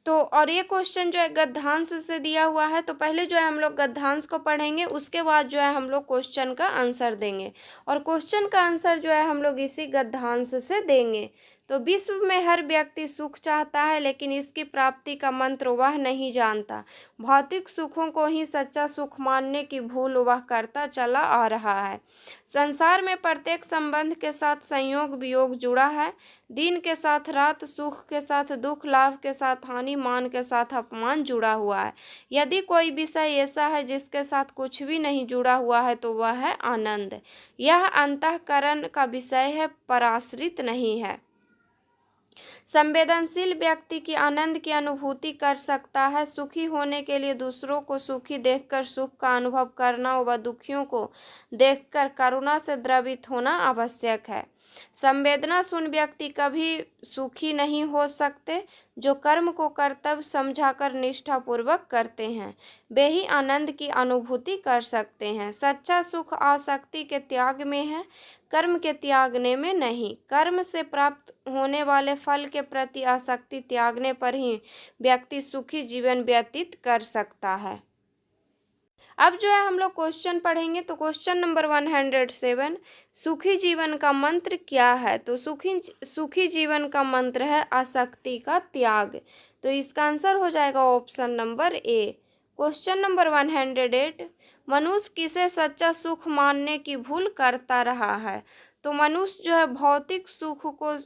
तो और ये क्वेश्चन जो है गद्यांश से दिया हुआ है, तो पहले जो है हम लोग गद्यांश को पढ़ेंगे, उसके बाद जो है हम लोग क्वेश्चन का आंसर देंगे, और क्वेश्चन का आंसर जो है हम लोग इसी गद्यांश से देंगे। तो विश्व में हर व्यक्ति सुख चाहता है, लेकिन इसकी प्राप्ति का मंत्र वह नहीं जानता। भौतिक सुखों को ही सच्चा सुख मानने की भूल वह करता चला आ रहा है। संसार में प्रत्येक संबंध के साथ संयोग वियोग जुड़ा है। दिन के साथ रात, सुख के साथ दुख, लाभ के साथ हानि, मान के साथ अपमान जुड़ा हुआ है। यदि कोई विषय ऐसा है जिसके साथ कुछ भी नहीं जुड़ा हुआ है तो वह है आनंद। यह अंतःकरण का विषय है, पराश्रित नहीं है। संवेदनशील व्यक्ति की आनंद की अनुभूति कर सकता है। सुखी होने के लिए दूसरों को सुखी देखकर सुख का अनुभव करना व दुखियों को देखकर करुणा से द्रवित होना आवश्यक है। संवेदना शून्य व्यक्ति कभी सुखी नहीं हो सकते। जो कर्म को कर्तव्य समझाकर निष्ठापूर्वक करते हैं वे ही आनंद की अनुभूति कर सकते हैं। सच्चा सुख आसक्ति के त्याग में है, कर्म के त्यागने में नहीं। कर्म से प्राप्त होने वाले फल के प्रति आसक्ति त्यागने पर ही व्यक्ति सुखी जीवन व्यतीत कर सकता है। अब जो है हम लोग क्वेश्चन पढ़ेंगे। तो क्वेश्चन नंबर 107, सुखी जीवन का मंत्र क्या है? तो सुखी जीवन का मंत्र है आसक्ति का त्याग। तो इसका आंसर हो जाएगा option number A. Question number 108, मनुष्य किसे सच्चा सुख मानने की भूल करता रहा है? तो मनुष्य जो है भौतिक सुख को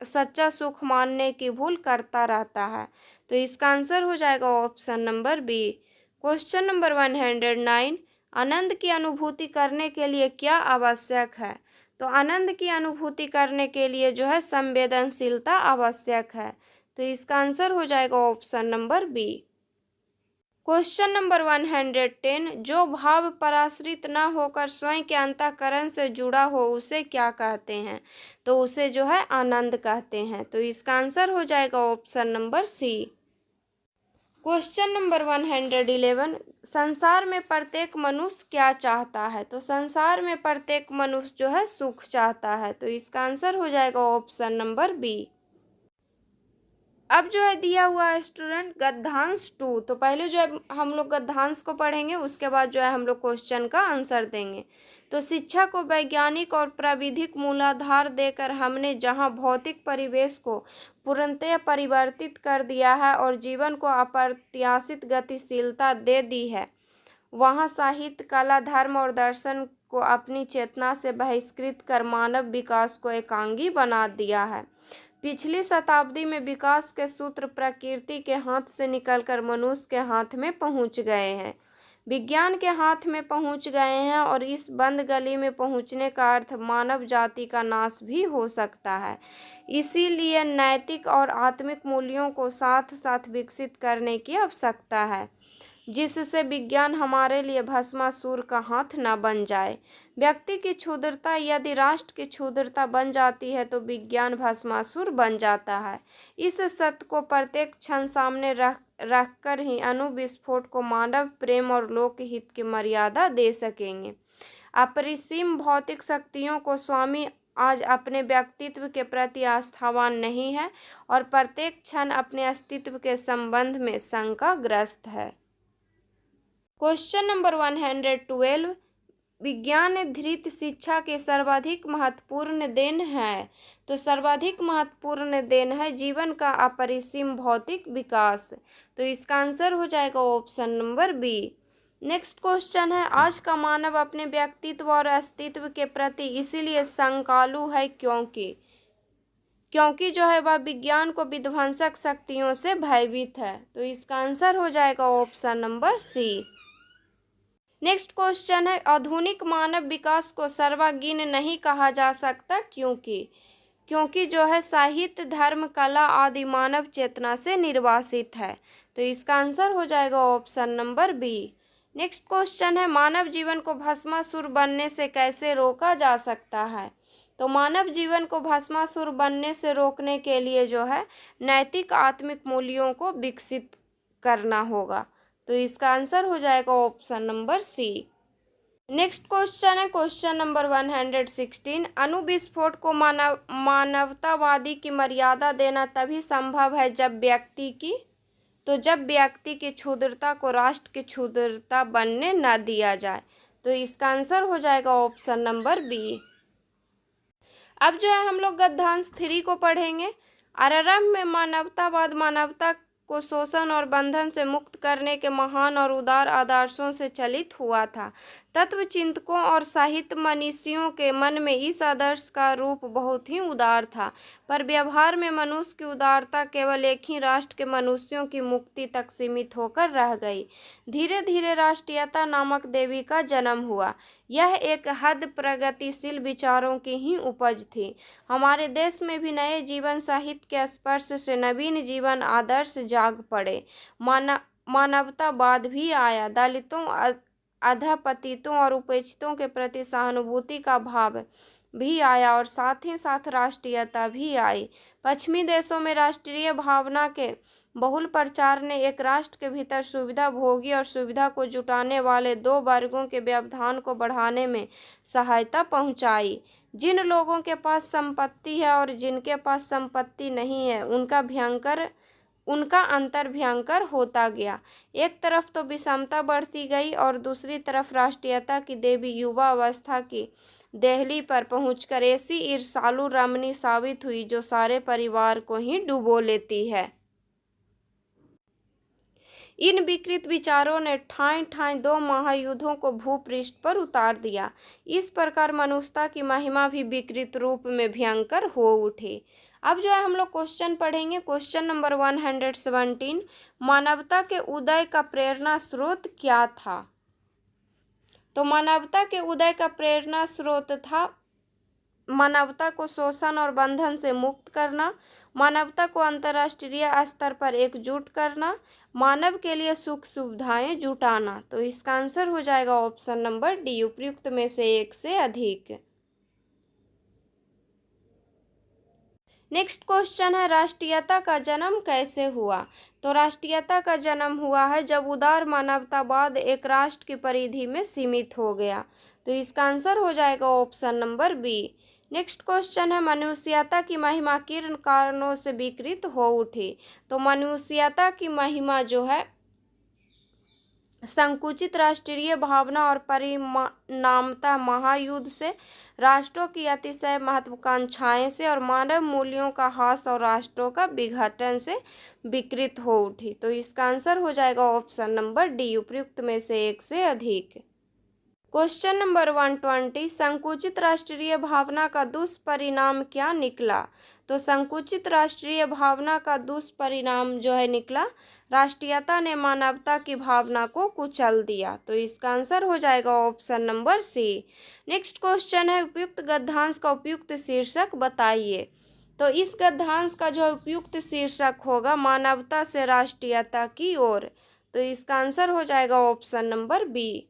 सच्चा सुख मानने की भूल करता रहता है। तो इसका आंसर हो जाएगा option number B. Question number 109, आनंद की अनुभूति करने के लिए क्या आवश्यक है? तो आनंद की अनुभूति करने के लिए जो है संवेदनशीलता आवश्यक है। तो इसका आंसर हो जाएगा option number B. Question number 110, जो भाव पराश्रित न होकर स्वयं के अंतःकरण से जुड़ा हो उसे क्या कहते हैं? तो उसे जो है आनंद कहते हैं। तो इसका आंसर हो जाएगा option number C. Question number 111, संसार में प्रत्येक मनुष्य क्या चाहता है? तो संसार में प्रत्येक मनुष्य जो है सुख चाहता है। तो इसका आंसर हो जाएगा ऑप्शन नंबर बी। अब जो है दिया हुआ है स्टूडेंट गद्यांश 2। तो पहले जो है हम लोग गद्यांश को पढ़ेंगे, उसके बाद जो है हम लोग क्वेश्चन का आंसर देंगे। तो शिक्षा को वैज्ञानिक और प्राविधिक मूलाधार देकर हमने जहां भौतिक परिवेश को पूर्णतः परिवर्तित कर दिया है और जीवन को अप्रत्याशित गतिशीलता दे दी है, वहां साहित्य, कला, धर्म और दर्शन को अपनी चेतना से बहिष्कृत कर मानव विकास को एकांगी बना दिया है। पिछली शताब्दी में विकास के सूत्र प्रकृति के हाथ से निकलकर मनुष्य के हाथ में पहुंच गए हैं, विज्ञान के हाथ में पहुंच गए हैं और इस बंद गली में पहुंचने का अर्थ मानव जाति का नाश भी हो सकता है। इसीलिए नैतिक और आत्मिक मूल्यों को साथ साथ विकसित करने की आवश्यकता है, जिससे विज्ञान हमारे लिए भस्मासुर का हाथ न बन जाए। व्यक्ति की क्षुद्रता यदि राष्ट्र की क्षुद्रता बन जाती है तो विज्ञान भस्मासुर बन जाता है। इस सत्य को प्रत्येक क्षण सामने रखकर ही अणु विस्फोट को मानव प्रेम और लोकहित की मर्यादा दे सकेंगे। अपरिसीम भौतिक शक्तियों को स्वामी आज अपने व्यक्तित्व के प्रति आस्थावान नहीं है और प्रत्येक क्षण अपने अस्तित्व के संबंध में शंकाग्रस्त है। क्वेश्चन नंबर 112, विज्ञान धृत शिक्षा के सर्वाधिक महत्वपूर्ण देन है? तो सर्वाधिक महत्वपूर्ण देन है जीवन का अपरिसीम भौतिक विकास। तो इसका आंसर हो जाएगा option number B. Next question है, आज का मानव अपने व्यक्तित्व और अस्तित्व के प्रति इसीलिए शंकालु है क्योंकि जो है वह विज्ञान को विध्वंसक शक्तियों से भयभीत है। तो इसका आंसर हो जाएगा option number C. Next question है, आधुनिक मानव विकास को सर्वांगीण नहीं कहा जा सकता क्योंकि जो है साहित्य, धर्म, कला आदि मानव चेतना से निर्वासित है। तो इसका आंसर हो जाएगा option number B. Next question है, मानव जीवन को भस्मासुर बनने से कैसे रोका जा सकता है? तो मानव जीवन को भस्मासुर बनने से रोकने के लिए जो है नैतिक आत्मिक मूल्यों को विकसित करना होगा। तो इसका आंसर हो जाएगा option number C. Next question है क्वेश्चन नंबर 116, अणु विस्फोट को मानवतावादी की मर्यादा देना तभी संभव है जब व्यक्ति की क्षुद्रता को राष्ट्र की क्षुद्रता बनने न दिया जाए। तो इसका आंसर हो जाएगा ऑप्शन नंबर बी। अब जो है हम लोग गद्यांश 3 को पढ़ेंगे। आरंभ में मानवतावाद मानवता को शोषण और बंधन से मुक्त करने के महान और उदार आदर्शों से चलित हुआ था। तत्व चिंतकों और साहित्य मनीषियों के मन में इस आदर्श का रूप बहुत ही उदार था, पर व्यवहार में मनुष्य की उदारता केवल एक ही राष्ट्र के मनुष्यों की मुक्ति तक सीमित होकर रह गई। धीरे धीरे राष्ट्रीयता नामक देवी का जन्म हुआ। यह एक हद प्रगतिशील विचारों की ही उपज थी। हमारे देश में भी नए जीवन साहित्य के स्पर्श से नवीन जीवन आदर्श जाग पड़े। मानवतावाद भी आया। दलितों, अधपतितों और उपेक्षितों के प्रति सहानुभूति का भाव भी आया और साथ ही साथ राष्ट्रीयता भी आई। पश्चिमी देशों में राष्ट्रीय भावना के बहुल प्रचार ने एक राष्ट्र के भीतर सुविधा भोगी और सुविधा को जुटाने वाले दो वर्गों के व्यवधान को बढ़ाने में सहायता पहुंचाई। जिन लोगों के पास संपत्ति है और जिनके पास संपत्ति नहीं है, उनका अंतर भयंकर होता गया। एक तरफ तो विषमता बढ़ती गई और दूसरी तरफ राष्ट्रीयता की देवी युवा अवस्था की देहली पर पहुंचकर ऐसी ईर्ष्यालु रमणी साबित हुई जो सारे परिवार को ही डुबो लेती है। इन विकृत विचारों ने ठाई ठाई 2 महायुद्धों को भूपृष्ठ पर उतार दिया। इस प्रकार मनुष्यता की महिमा भी विकृत रूप में भयंकर हो उठी। अब जो है हम लोग क्वेश्चन पढ़ेंगे। क्वेश्चन नंबर 117, मानवता के उदय का प्रेरणा स्रोत क्या था? तो मानवता के उदय का प्रेरणा स्रोत था मानवता को शोषण और बंधन से मुक्त करना, मानवता को अंतर्राष्ट्रीय स्तर पर एकजुट करना, मानव के लिए सुख सुविधाएं जुटाना। तो इसका आंसर हो जाएगा ऑप्शन नंबर डी, उपयुक्त में से एक से अधिक। नेक्स्ट क्वेश्चन है, राष्ट्रीयता का जन्म कैसे हुआ? तो राष्ट्रीयता का जन्म हुआ है जब उदार मानवतावाद एक राष्ट्र की परिधि में सीमित हो गया। तो इसका आंसर हो जाएगा option number B. Next question है, मनुष्यता की महिमा किन कारणों से विकृत हो उठी? तो मनुष्यता की महिमा जो है संकुचित राष्ट्रीय भावना और परिणामता, महायुद्ध से, राष्ट्रों की अतिशय महत्वाकांक्षाएं से और मानव मूल्यों का ह्रास और राष्ट्रों का विघटन से विकृत हो उठी। तो इसका आंसर हो जाएगा ऑप्शन नंबर डी, उपयुक्त में से एक से अधिक। क्वेश्चन नंबर 120, संकुचित राष्ट्रीय भावना का दुष्परिणाम क्या निकला? तो संकुचित राष्ट्रीय भावना का दुष्परिणाम जो है निकला, राष्ट्रीयता ने मानवता की भावना को कुचल दिया। तो इसका आंसर हो जाएगा option number C. Next question है, उपयुक्त गद्यांश का उपयुक्त शीर्षक बताइए। तो इस गद्यांश का जो उपयुक्त शीर्षक होगा, मानवता से राष्ट्रीयता की ओर। तो इसका आंसर हो जाएगा ऑप्शन नंबर बी।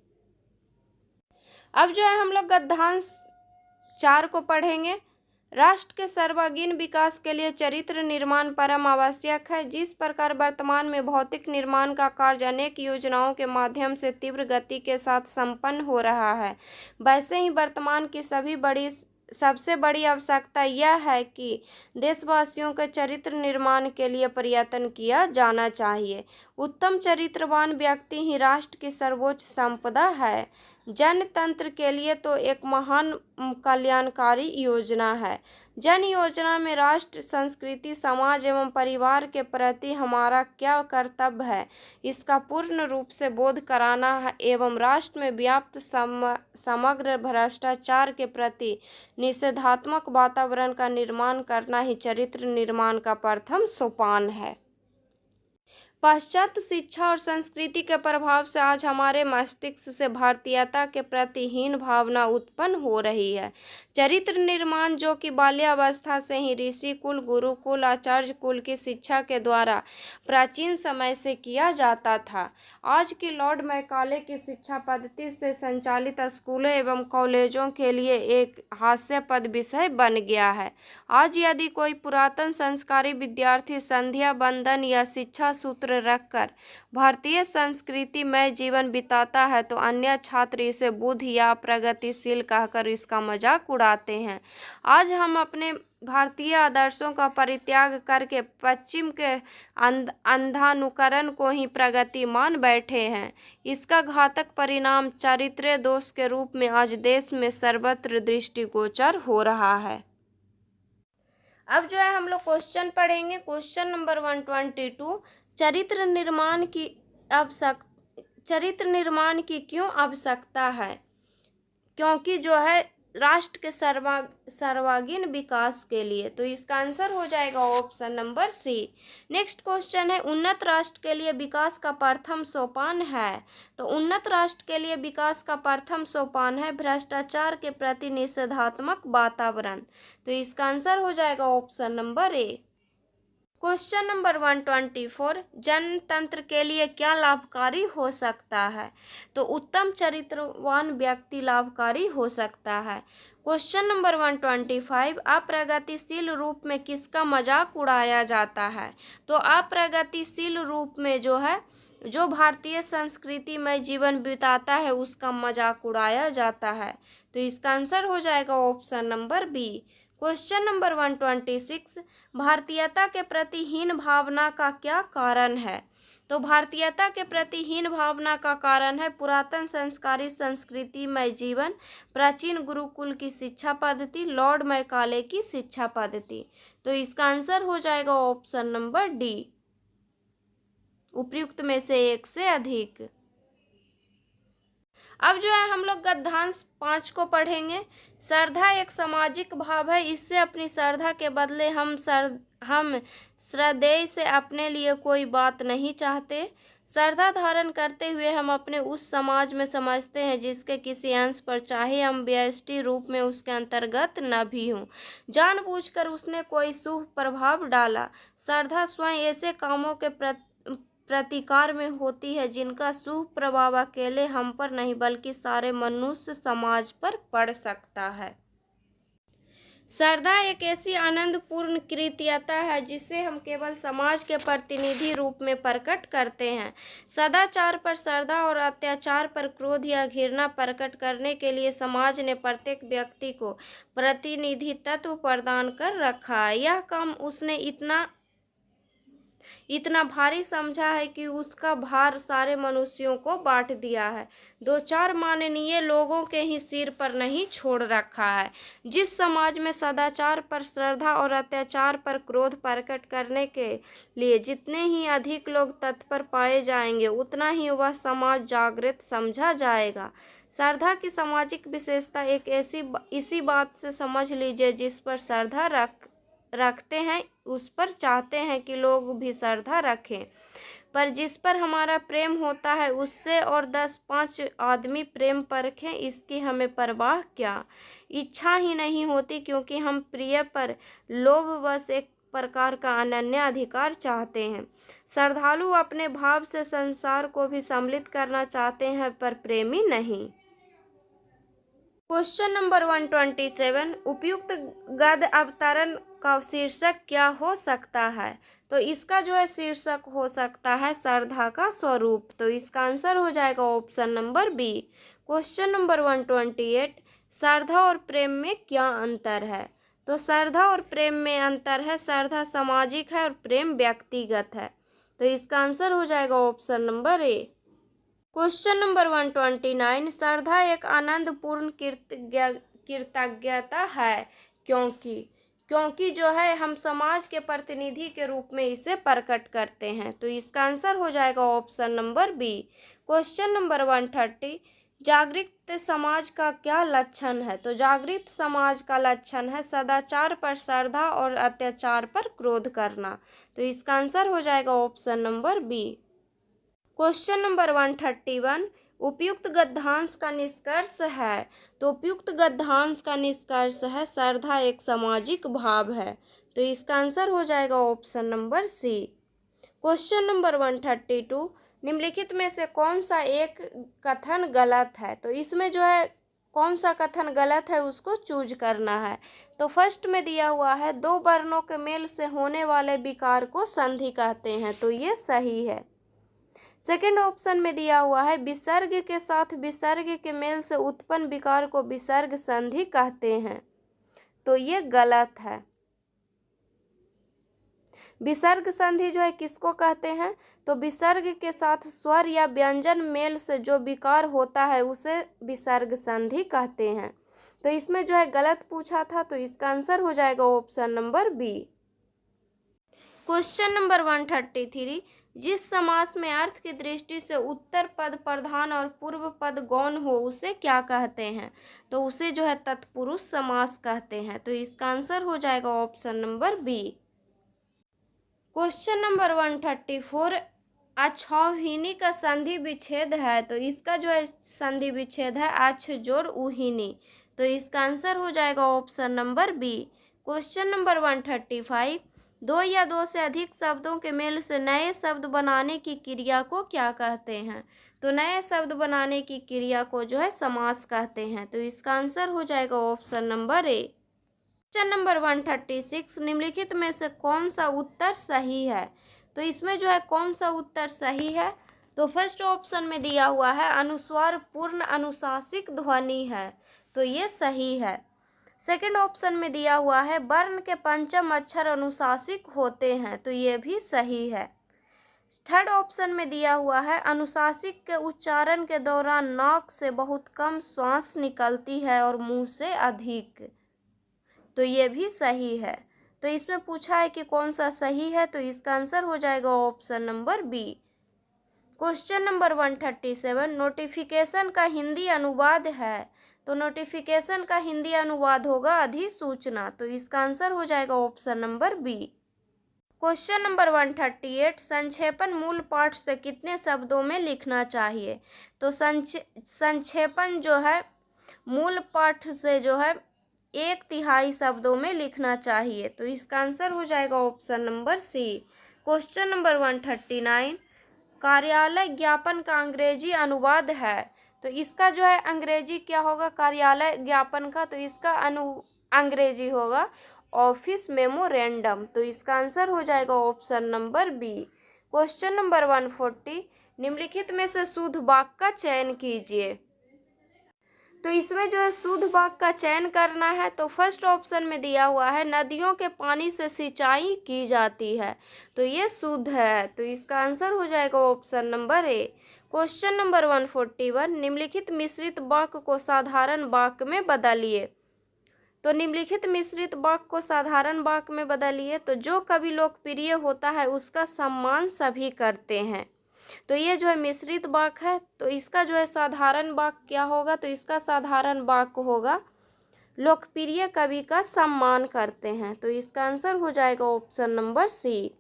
अब जो है हम लोग गद्यांश 4 को पढ़ेंगे। राष्ट्र के सर्वांगीण विकास के लिए चरित्र निर्माण परम आवश्यक है। जिस प्रकार वर्तमान में भौतिक निर्माण का कार्य अनेक योजनाओं के माध्यम से तीव्र गति के साथ संपन्न हो रहा है, वैसे ही वर्तमान की सबसे बड़ी आवश्यकता यह है कि देशवासियों के चरित्र निर्माण के लिए प्रयत्न किया जाना चाहिए। उत्तम चरित्रवान व्यक्ति ही राष्ट्र की सर्वोच्च संपदा है। जनतंत्र के लिए तो एक महान कल्याणकारी योजना है। जन योजना में राष्ट्र, संस्कृति, समाज एवं परिवार के प्रति हमारा क्या कर्तव्य है, इसका पूर्ण रूप से बोध कराना है एवं राष्ट्र में व्याप्त समग्र भ्रष्टाचार के प्रति निषेधात्मक वातावरण का निर्माण करना ही चरित्र निर्माण का प्रथम सोपान है। पाश्चात्य शिक्षा और संस्कृति के प्रभाव से आज हमारे मस्तिष्क से भारतीयता के प्रति हीन भावना उत्पन्न हो रही है। चरित्र निर्माण जो कि बाल्यावस्था से ही ऋषि कुल, गुरुकुल, आचार्य कुल की शिक्षा के द्वारा प्राचीन समय से किया जाता था, आज की लॉर्ड मैकाले की शिक्षा पद्धति से संचालित स्कूलों एवं कॉलेजों के लिए एक हास्यास्पद विषय बन गया है। आज यदि कोई पुरातन संस्कारी विद्यार्थी संध्या बंदन या शिक्षा सूत्र रखकर भारतीय संस्कृति में जीवन बिताता है तो अन्य छात्र इसे बुद्ध या प्रगतिशील कहकर इसका मजाक उड़ाते हैं। आज हम अपने भारतीय आदर्शों का परित्याग करके पश्चिम के अंधानुकरण को ही प्रगति मान बैठे हैं। इसका घातक परिणाम चारित्र्य दोष के रूप में आज देश में सर्वत्र दृष्टिगोचर हो रहा है। अब जो है हम लोग क्वेश्चन पढ़ेंगे। क्वेश्चन नंबर 122, चरित्र निर्माण की क्यों आवश्यकता है? क्योंकि जो है राष्ट्र के सर्वांगीण विकास के लिए। तो इसका आंसर हो जाएगा option number C. Next question है, उन्नत राष्ट्र के लिए विकास का प्रथम सोपान है। तो उन्नत राष्ट्र के लिए विकास का प्रथम सोपान है भ्रष्टाचार के प्रति निषेधात्मक वातावरण। तो इसका आंसर हो जाएगा option number A. Question number 124, जनतंत्र के लिए क्या लाभकारी हो सकता है? तो उत्तम चरित्रवान व्यक्ति लाभकारी हो सकता है। क्वेश्चन नंबर 125, अप्रगतिशील रूप में किसका मजाक उड़ाया जाता है? तो अप्रगतिशील रूप में जो है जो भारतीय संस्कृति में जीवन बिताता है उसका मजाक उड़ाया जाता है। तो इसका आंसर हो जाएगा option number B. Question number 126, भारतीयता के प्रति हीन भावना का क्या कारण है? तो भारतीयता के प्रति हीन भावना का कारण है पुरातन संस्कारी संस्कृति में जीवन, प्राचीन गुरुकुल की शिक्षा पद्धति, लॉर्ड मैकाले की शिक्षा पद्धति। तो इसका आंसर हो जाएगा ऑप्शन नंबर डी, उपयुक्त में से एक से अधिक। अब जो है हम लोग गद्यांश 5 को पढ़ेंगे। श्रद्धा एक सामाजिक भाव है, इससे अपनी श्रद्धा के बदले हम श्रद्धेय से अपने लिए कोई बात नहीं चाहते। श्रद्धा धारण करते हुए हम अपने उस समाज में समझते हैं जिसके किसी अंश पर चाहे हम व्यष्टि रूप में उसके अंतर्गत न भी हों, जानबूझकर उसने कोई शुभ प्रभाव डाला। श्रद्धा स्वयं ऐसे कामों के प्रतिकार में होती है जिनका शुभ प्रभाव अकेले हम पर नहीं बल्कि सारे मनुष्य समाज पर पड़ सकता है। श्रद्धा एक ऐसी आनंदपूर्ण कृत्यता है जिसे हम केवल समाज के प्रतिनिधि रूप में प्रकट करते हैं। सदाचार पर श्रद्धा और अत्याचार पर क्रोध या घृणा प्रकट करने के लिए समाज ने प्रत्येक व्यक्ति को प्रतिनिधित्व प्रदान कर रखा है। यह काम उसने इतना भारी समझा है कि उसका भार सारे मनुष्यों को बांट दिया है, दो चार माननीय लोगों के ही सिर पर नहीं छोड़ रखा है। जिस समाज में सदाचार पर श्रद्धा और अत्याचार पर क्रोध प्रकट करने के लिए जितने ही अधिक लोग तत्पर पाए जाएंगे उतना ही वह समाज जागृत समझा जाएगा। श्रद्धा की सामाजिक विशेषता एक इसी बात से समझ लीजिए, जिस पर श्रद्धा रखते हैं उस पर चाहते हैं कि लोग भी श्रद्धा रखें, पर जिस पर हमारा प्रेम होता है उससे और 10-5 आदमी प्रेम परखें इसकी हमें परवाह क्या, इच्छा ही नहीं होती, क्योंकि हम प्रिय पर लोभ बस एक प्रकार का अनन्य अधिकार चाहते हैं। श्रद्धालु अपने भाव से संसार को भी सम्मिलित करना चाहते हैं पर प्रेमी नहीं। क्वेश्चन नंबर 127, उपयुक्त गद्य अवतरण का शीर्षक क्या हो सकता है? तो इसका जो है शीर्षक हो सकता है श्रद्धा का स्वरूप। तो इसका आंसर हो जाएगा option number B. Question number 128, श्रद्धा और प्रेम में क्या अंतर है? तो श्रद्धा और प्रेम में अंतर है, श्रद्धा सामाजिक है और प्रेम व्यक्तिगत है। तो इसका आंसर हो जाएगा option number A. Question number 129, श्रद्धा एक आनंदपूर्ण कृतज्ञता है क्योंकि जो है हम समाज के प्रतिनिधि के रूप में इसे प्रकट करते हैं। तो इसका आंसर हो जाएगा option number B. Question number 130, जागृत समाज का क्या लक्षण है? तो जागृत समाज का लक्षण है सदाचार पर श्रद्धा और अत्याचार पर क्रोध करना। तो इसका आंसर हो जाएगा option number B. Question number 131, उपयुक्त गद्यांश का निष्कर्ष है। तो उपयुक्त गद्यांश का निष्कर्ष है श्रद्धा एक सामाजिक भाव है। तो इसका आंसर हो जाएगा option number C. Question number 132, निम्नलिखित में से कौन सा एक कथन गलत है? तो इसमें जो है कौन सा कथन गलत है उसको चूज करना है। तो फर्स्ट में दिया हुआ है, दो वर्णों के मेल से होने वाले विकार को संधि कहते हैं। तो ये सही है। सेकेंड ऑप्शन में दिया हुआ है, विसर्ग के साथ विसर्ग के मेल से उत्पन्न विकार को विसर्ग संधि कहते हैं। तो ये गलत है। विसर्ग संधि जो है किसको कहते हैं? तो विसर्ग के साथ स्वर या व्यंजन मेल से जो विकार होता है उसे विसर्ग संधि कहते हैं। तो इसमें जो है गलत पूछा था, तो इसका आंसर हो जाएगा option number B. Question number 133, जिस समास में अर्थ की दृष्टि से उत्तर पद प्रधान और पूर्व पद गौण हो उसे क्या कहते हैं? तो उसे जो है तत्पुरुष समास कहते हैं। तो इसका आंसर हो जाएगा option number B. Question number 134, अछौहिनी का संधि विच्छेद है, तो इसका जो है संधि विच्छेद है अछ जोड़ उहिनी। तो इसका आंसर हो जाएगा option number B. Question number 135, दो या दो से अधिक शब्दों के मेल से नए शब्द बनाने की क्रिया को क्या कहते हैं? तो नए शब्द बनाने की क्रिया को जो है समास कहते हैं। तो इसका आंसर हो जाएगा option number A. Question number 136, निम्नलिखित में से कौन सा उत्तर सही है? तो इसमें जो है कौन सा उत्तर सही है? तो फर्स्ट ऑप्शन में दिया हुआ है अनुस्वार पूर्ण अनुशासिक ध्वनि है, तो ये सही है। सेकंड ऑप्शन में दिया हुआ है वर्ण के पंचम अक्षर अनुशासिक होते हैं, तो ये भी सही है। थर्ड ऑप्शन में दिया हुआ है अनुशासिक के उच्चारण के दौरान नाक से बहुत कम श्वास निकलती है और मुंह से अधिक, तो ये भी सही है। तो इसमें पूछा है कि कौन सा सही है, तो इसका आंसर हो जाएगा option number B. Question number 137, notification का हिंदी अनुवाद है, तो नोटिफिकेशन का हिंदी अनुवाद होगा अधिसूचना। तो इसका आंसर हो जाएगा option number B. Question number 138, संक्षेपण मूल पाठ से कितने शब्दों में लिखना चाहिए? तो संक्षेपण जो है मूल पाठ से जो है 1/3 शब्दों में लिखना चाहिए। तो इसका आंसर हो जाएगा option number C. Question number 139, कार्यालय ज्ञापन का अंग्रेजी अनुवाद है, तो इसका जो है अंग्रेजी क्या होगा कार्यालय ज्ञापन का? तो इसका अंग्रेजी होगा ऑफिस मेमोरेंडम। तो इसका आंसर हो जाएगा option number B. Question number 140, निम्नलिखित में से शुद्ध वाक्य का चयन कीजिए। तो इसमें जो है शुद्ध वाक्य का चयन करना है, तो फर्स्ट ऑप्शन में दिया हुआ है नदियों के पानी से सिंचाई की जाती है, तो ये शुद्ध है। तो इसका आंसर हो जाएगा option number A. Question number 141, निम्नलिखित मिश्रित वाक्य को साधारण वाक्य में बदलिए। तो निम्नलिखित मिश्रित वाक्य को साधारण वाक्य में बदलिए। तो जो कभी लोकप्रिय होता है उसका सम्मान सभी करते हैं, तो ये जो है मिश्रित वाक्य है। तो इसका जो है साधारण वाक्य क्या होगा? तो इसका साधारण वाक्य होगा लोकप्रिय कवि का सम्मान करते हैं। तो इसका आंसर हो जाएगा option number C.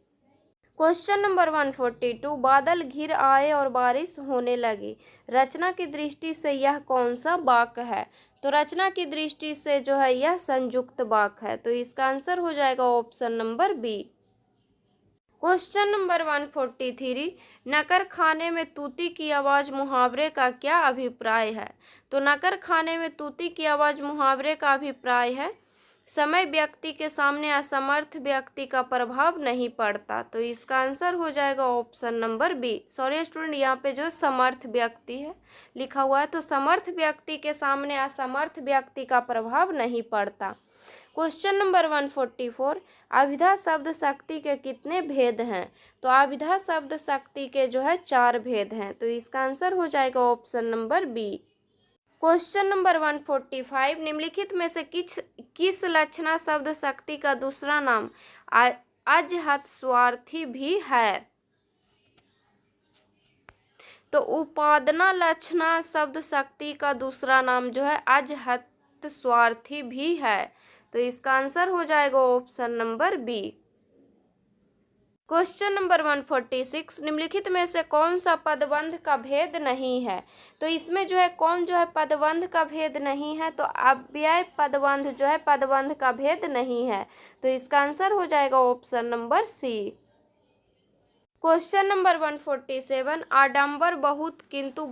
Question number 142, बादल घिर आए और बारिश होने लगी, रचना की दृष्टि से यह कौन सा वाक्य है? तो रचना की दृष्टि से जो है यह संयुक्त वाक्य है। तो इसका आंसर हो जाएगा option number B. Question number 143, नकर खाने में तूती की आवाज़ मुहावरे का क्या अभिप्राय है? तो नकर खाने में तूती की आवाज़ मुहावरे का अभिप्राय है समय व्यक्ति के सामने असमर्थ व्यक्ति का प्रभाव नहीं पड़ता। तो इसका आंसर हो जाएगा option number B. Sorry student, यहाँ पे जो समर्थ व्यक्ति है लिखा हुआ है, तो समर्थ व्यक्ति के सामने असमर्थ व्यक्ति का प्रभाव नहीं पड़ता। क्वेश्चन नंबर 144, अभिधा शब्द शक्ति के कितने भेद हैं? तो अभिधा शब्द शक्ति के जो है 4 भेद हैं। तो इसका आंसर हो जाएगा option number B. Question number 145, निम्नलिखित में से किस लक्षणा शब्द शक्ति का दूसरा नाम अजहत स्वार्थी भी है? तो उपादना लक्षणा शब्द शक्ति का दूसरा नाम जो है अजहत स्वार्थी भी है। तो इसका आंसर हो जाएगा option number B. Question number 146, निम्नलिखित में से कौन सा पदबंध का भेद नहीं है? तो इसमें जो है कौन जो है पदबंध का भेद नहीं है? तो अव्यय पदबंध जो है पदबंध का भेद नहीं है। तो इसका आंसर हो जाएगा option number C. Question number 147, आडंबर बहुत किंतु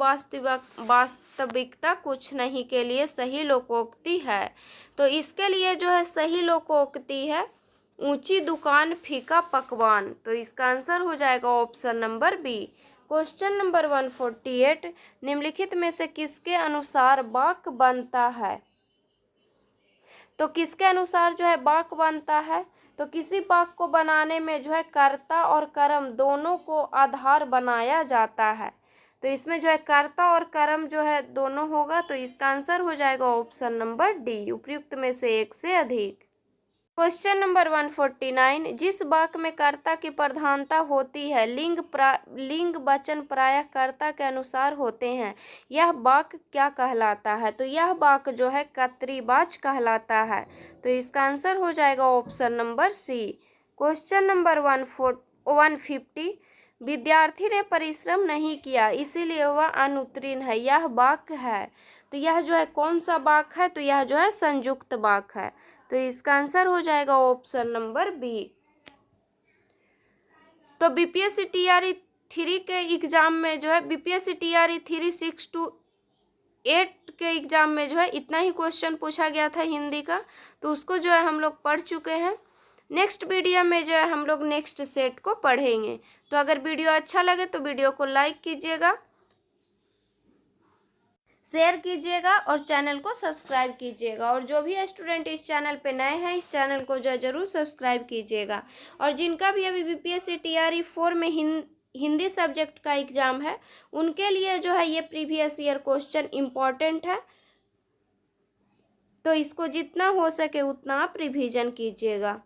वास्तविकता कुछ नहीं के लिए सही लोकोक्ति है। तो इसके लिए जो है सही लोकोक्ति है ऊंची दुकान फीका पकवान। तो इसका आंसर हो जाएगा option number B. Question number 148, निम्नलिखित में से किसके अनुसार वाक्य बनता है? तो किसके अनुसार जो है वाक्य बनता है? तो किसी वाक्य को बनाने में जो है कर्ता और कर्म दोनों को आधार बनाया जाता है। तो तो इसमें जो है कर्ता और कर्म जो है दोनों होगा, तो इसका आंसर हो जाएगा ऑप्शन नंबर डी, उपर्युक्त में से एक से अधिक। क्वेश्चन नंबर 149, जिस वाक्य में कर्ता की प्रधानता होती है लिंग वचन प्रायः कर्ता के अनुसार होते हैं, यह वाक्य क्या कहलाता है? तो यह वाक्य जो है कर्तृवाची कहलाता है, तो इसका आंसर हो जाएगा option number C. Question number 150, विद्यार्थी ने परिश्रम नहीं किया इसीलिए वह अनुत्तीर्ण है, यह वाक्य है, तो यह जो है कौन सा वाक्य है? तो यह जो है संयुक्त वाक्य है, तो इसका आंसर हो जाएगा ऑप्शन नंबर बी। तो बीपीएससी टीआरई 3 के एग्जाम में जो है बीपीएससी टीआरई 3 6 to 8 के एग्जाम में जो है इतना ही क्वेश्चन पूछा गया था हिंदी का, तो उसको जो है हम लोग पढ़ चुके हैं। नेक्स्ट वीडियो में जो है हम लोग नेक्स्ट सेट को पढ़ेंगे। तो अगर वीडियो अच्छा लगे तो वीडियो को लाइक कीजिएगा, शेयर कीजिएगा और चैनल को सब्सक्राइब कीजिएगा। और जो भी स्टूडेंट इस चैनल पे नए हैं, इस चैनल को जो है ज़रूर सब्सक्राइब कीजिएगा। और जिनका भी अभी बीपीएससी टीआरई 4 में हिंदी सब्जेक्ट का एग्ज़ाम है, उनके लिए जो है ये प्रीवियस ईयर क्वेश्चन इम्पॉर्टेंट है, तो इसको जितना हो सके उतना आप रिवीजन कीजिएगा।